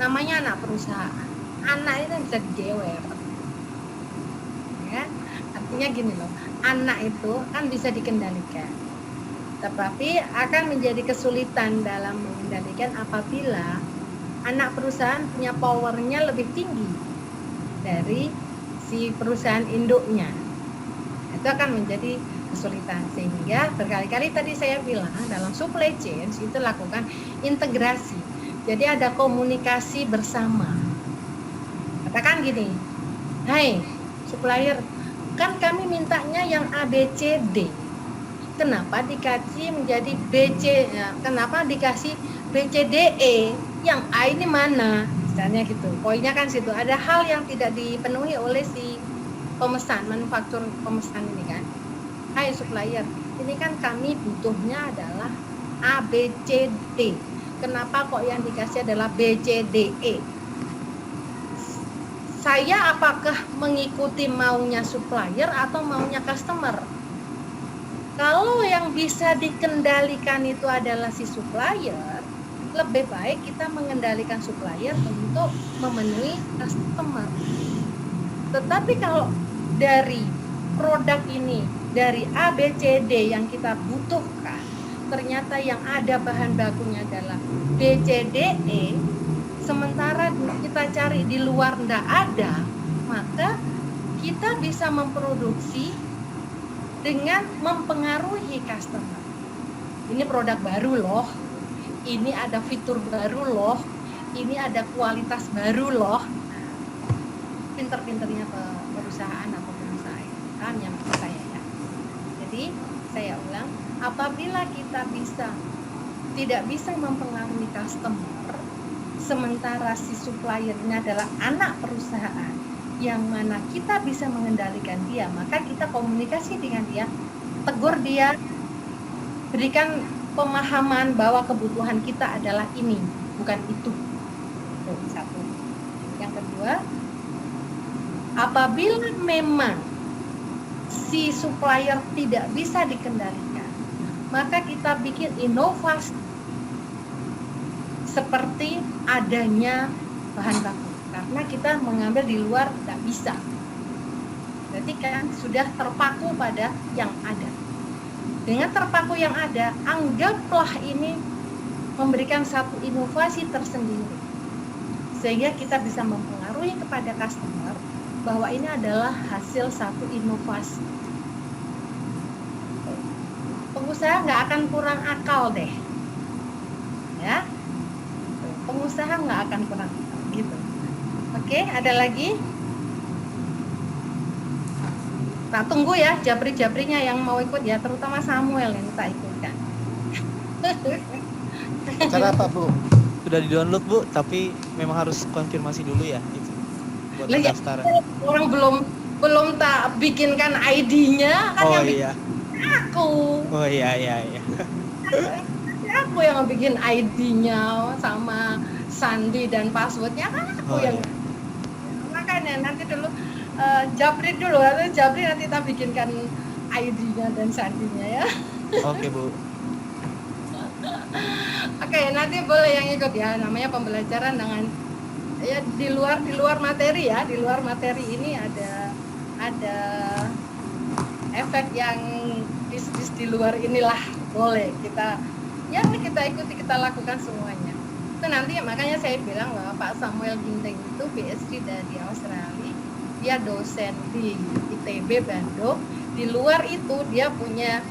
namanya anak perusahaan. Anak itu bisa digewer, ya. Artinya gini loh, anak itu kan bisa dikendalikan, tetapi akan menjadi kesulitan dalam mengendalikan apabila anak perusahaan punya powernya lebih tinggi dari si perusahaan induknya. Itu akan menjadi kesulitan, sehingga berkali-kali tadi saya bilang dalam supply chain itu lakukan integrasi. Jadi ada komunikasi bersama. Katakan gini, hai supplier, kan kami mintanya yang A, B, C, D. Kenapa dikasih menjadi B, C, ya, kenapa dikasih B, C, D, E? Yang A ini mana? Misalnya gitu. Poinnya kan situ. Ada hal yang tidak dipenuhi oleh si pemesan, manufaktur pemesan ini kan. Hai supplier, ini kan kami butuhnya adalah A, B, C, D. Kenapa kok yang dikasih adalah B, C, D, E? Saya apakah mengikuti maunya supplier atau maunya customer? Kalau yang bisa dikendalikan itu adalah si supplier, lebih baik kita mengendalikan supplier untuk memenuhi customer. Tetapi kalau dari produk ini, dari A, B, C, D yang kita butuhkan, ternyata yang ada bahan bakunya adalah B, C, D, E, sementara kita cari di luar ndak ada, maka kita bisa memproduksi dengan mempengaruhi customer. Ini produk baru loh, ini ada fitur baru loh, ini ada kualitas baru loh. Pinter-pinternya perusahaan atau pengusaha yang maksud saya ya. Jadi saya ulang, apabila kita tidak bisa mempengaruhi customer, sementara si supplier ini adalah anak perusahaan yang mana kita bisa mengendalikan dia, maka kita komunikasi dengan dia, tegur dia, berikan pemahaman bahwa kebutuhan kita adalah ini, bukan itu. Tuh, satu. Yang kedua, apabila memang si supplier tidak bisa dikendalikan, maka kita bikin inovasi seperti adanya bahan baku, karena kita mengambil di luar tidak bisa. Berarti kan sudah terpaku pada yang ada. Dengan terpaku yang ada, anggaplah ini memberikan satu inovasi tersendiri, sehingga kita bisa mempengaruhi kepada customer bahwa ini adalah hasil satu inovasi. Pengusaha nggak akan kurang akal deh, ya. Pengusaha nggak akan kurang akal, gitu. Oke, ada lagi? Nah, tunggu ya japri-japrinya yang mau ikut ya, terutama Samuel yang tak ikutkan. Cara apa, Bu? Sudah di-download, Bu, tapi memang harus konfirmasi dulu ya itu. Buat Lah, ya, pendaftaran. orang belum tak bikinkan ID-nya kan Oh yang iya. bikin aku. Oh iya. Aku yang bikin ID-nya sama sandi dan passwordnya kan aku Oh, yang iya. makanya nanti dulu Japri dulu, Japri nanti kita bikinkan ID-nya dan sandinya ya. Oke, Bu. Oke, nanti boleh yang ikut ya, namanya pembelajaran dengan ya di luar materi ya, di luar materi ini ada efek yang di luar inilah, boleh kita ikuti, kita lakukan semuanya. Itu nanti makanya saya bilang bahwa Pak Samuel Ginting itu PhD dari Australia, dia dosen di ITB Bandung. Di luar itu dia punya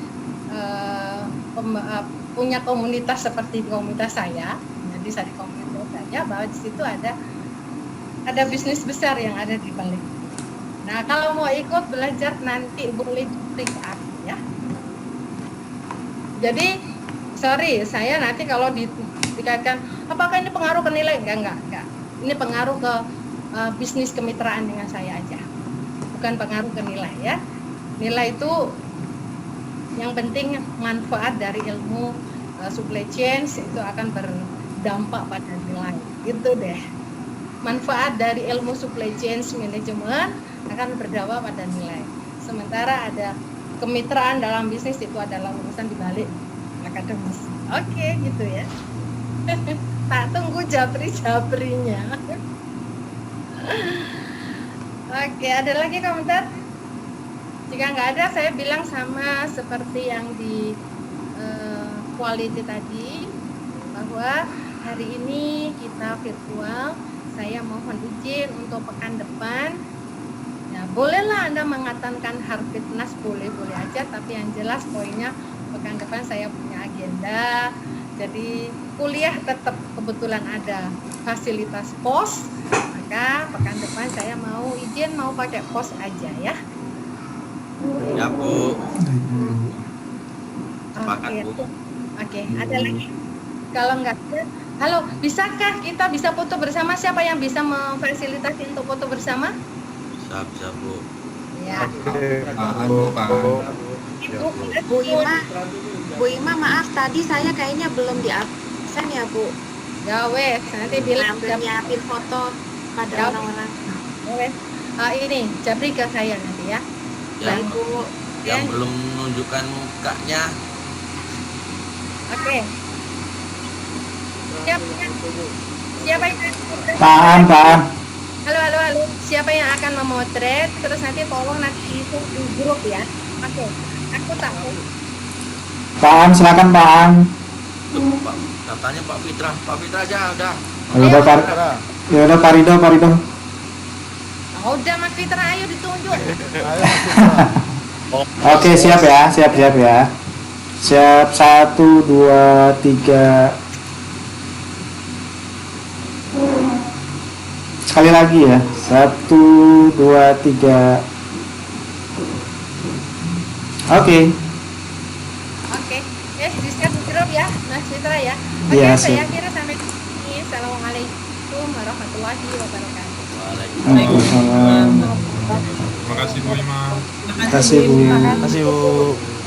punya komunitas seperti komunitas saya. Jadi saya di komunitas saya bahwa di situ ada bisnis besar yang ada di balik. Nah, kalau mau ikut belajar nanti boleh klik aku ya. Jadi sorry, saya nanti kalau dikaitkan apakah ini pengaruh ke nilai? Enggak. Ini pengaruh ke bisnis kemitraan dengan saya aja. Bukan pengaruh ke nilai ya. Nilai itu yang penting manfaat dari ilmu supply chain itu akan berdampak pada nilai. Gitu deh. Manfaat dari ilmu supply chain management akan berdampak pada nilai. Sementara ada kemitraan dalam bisnis itu adalah urusan di balik akademis. Oke, gitu ya. Tak tunggu japri-japrinya. Oke, ada lagi komentar? Jika nggak ada, saya bilang sama seperti yang di quality tadi, bahwa hari ini kita virtual. Saya mohon izin untuk pekan depan. Ya, bolehlah Anda mengatakan Harfitnas, boleh aja, tapi yang jelas poinnya pekan depan saya punya agenda. Jadi kuliah tetap kebetulan ada fasilitas pos, maka pekan depan saya mau izin mau pakai pos aja ya. Ya Bu. Sepakat, Oke, Bu. oke. Ada lagi? Kalau enggak ada, halo, bisakah kita bisa foto bersama? Siapa yang bisa memfasilitasi untuk foto bersama? Bisa Bu. Ya. Bu Ima, maaf tadi saya kayaknya belum di absen ya Bu. Ya wes, nanti bilang Belum nyiapin foto pada Ya. orang-orang. wes. Ini Jabri ke saya nanti ya. Yang, Baik Bu. yang belum menunjukkan mukanya. Oke. Siapa yang Paham. halo. Siapa yang akan memotret? Terus nanti tolong nanti itu di grup ya. Oke. Aku tahu. Paham, silakan Paham. Tuh, Pak, katanya Pak Fitra aja udah. Ya udah Pak Rido. Oh, udah Mas Fitra, ayo ditunjuk. Oke, siap ya. Siap ya. Siap 1 2 3. Sekali lagi ya. 1 2 3. Oke. Oke. Di-share di grup ya, Mas Fitra ya. Oke, Iya, saya siap. kira sampai di sini. Assalamualaikum warahmatullahi wabarakatuh. Waalaikumsalam. Terima kasih Bu Ima. Terima kasih Bu. Terima kasih Bu.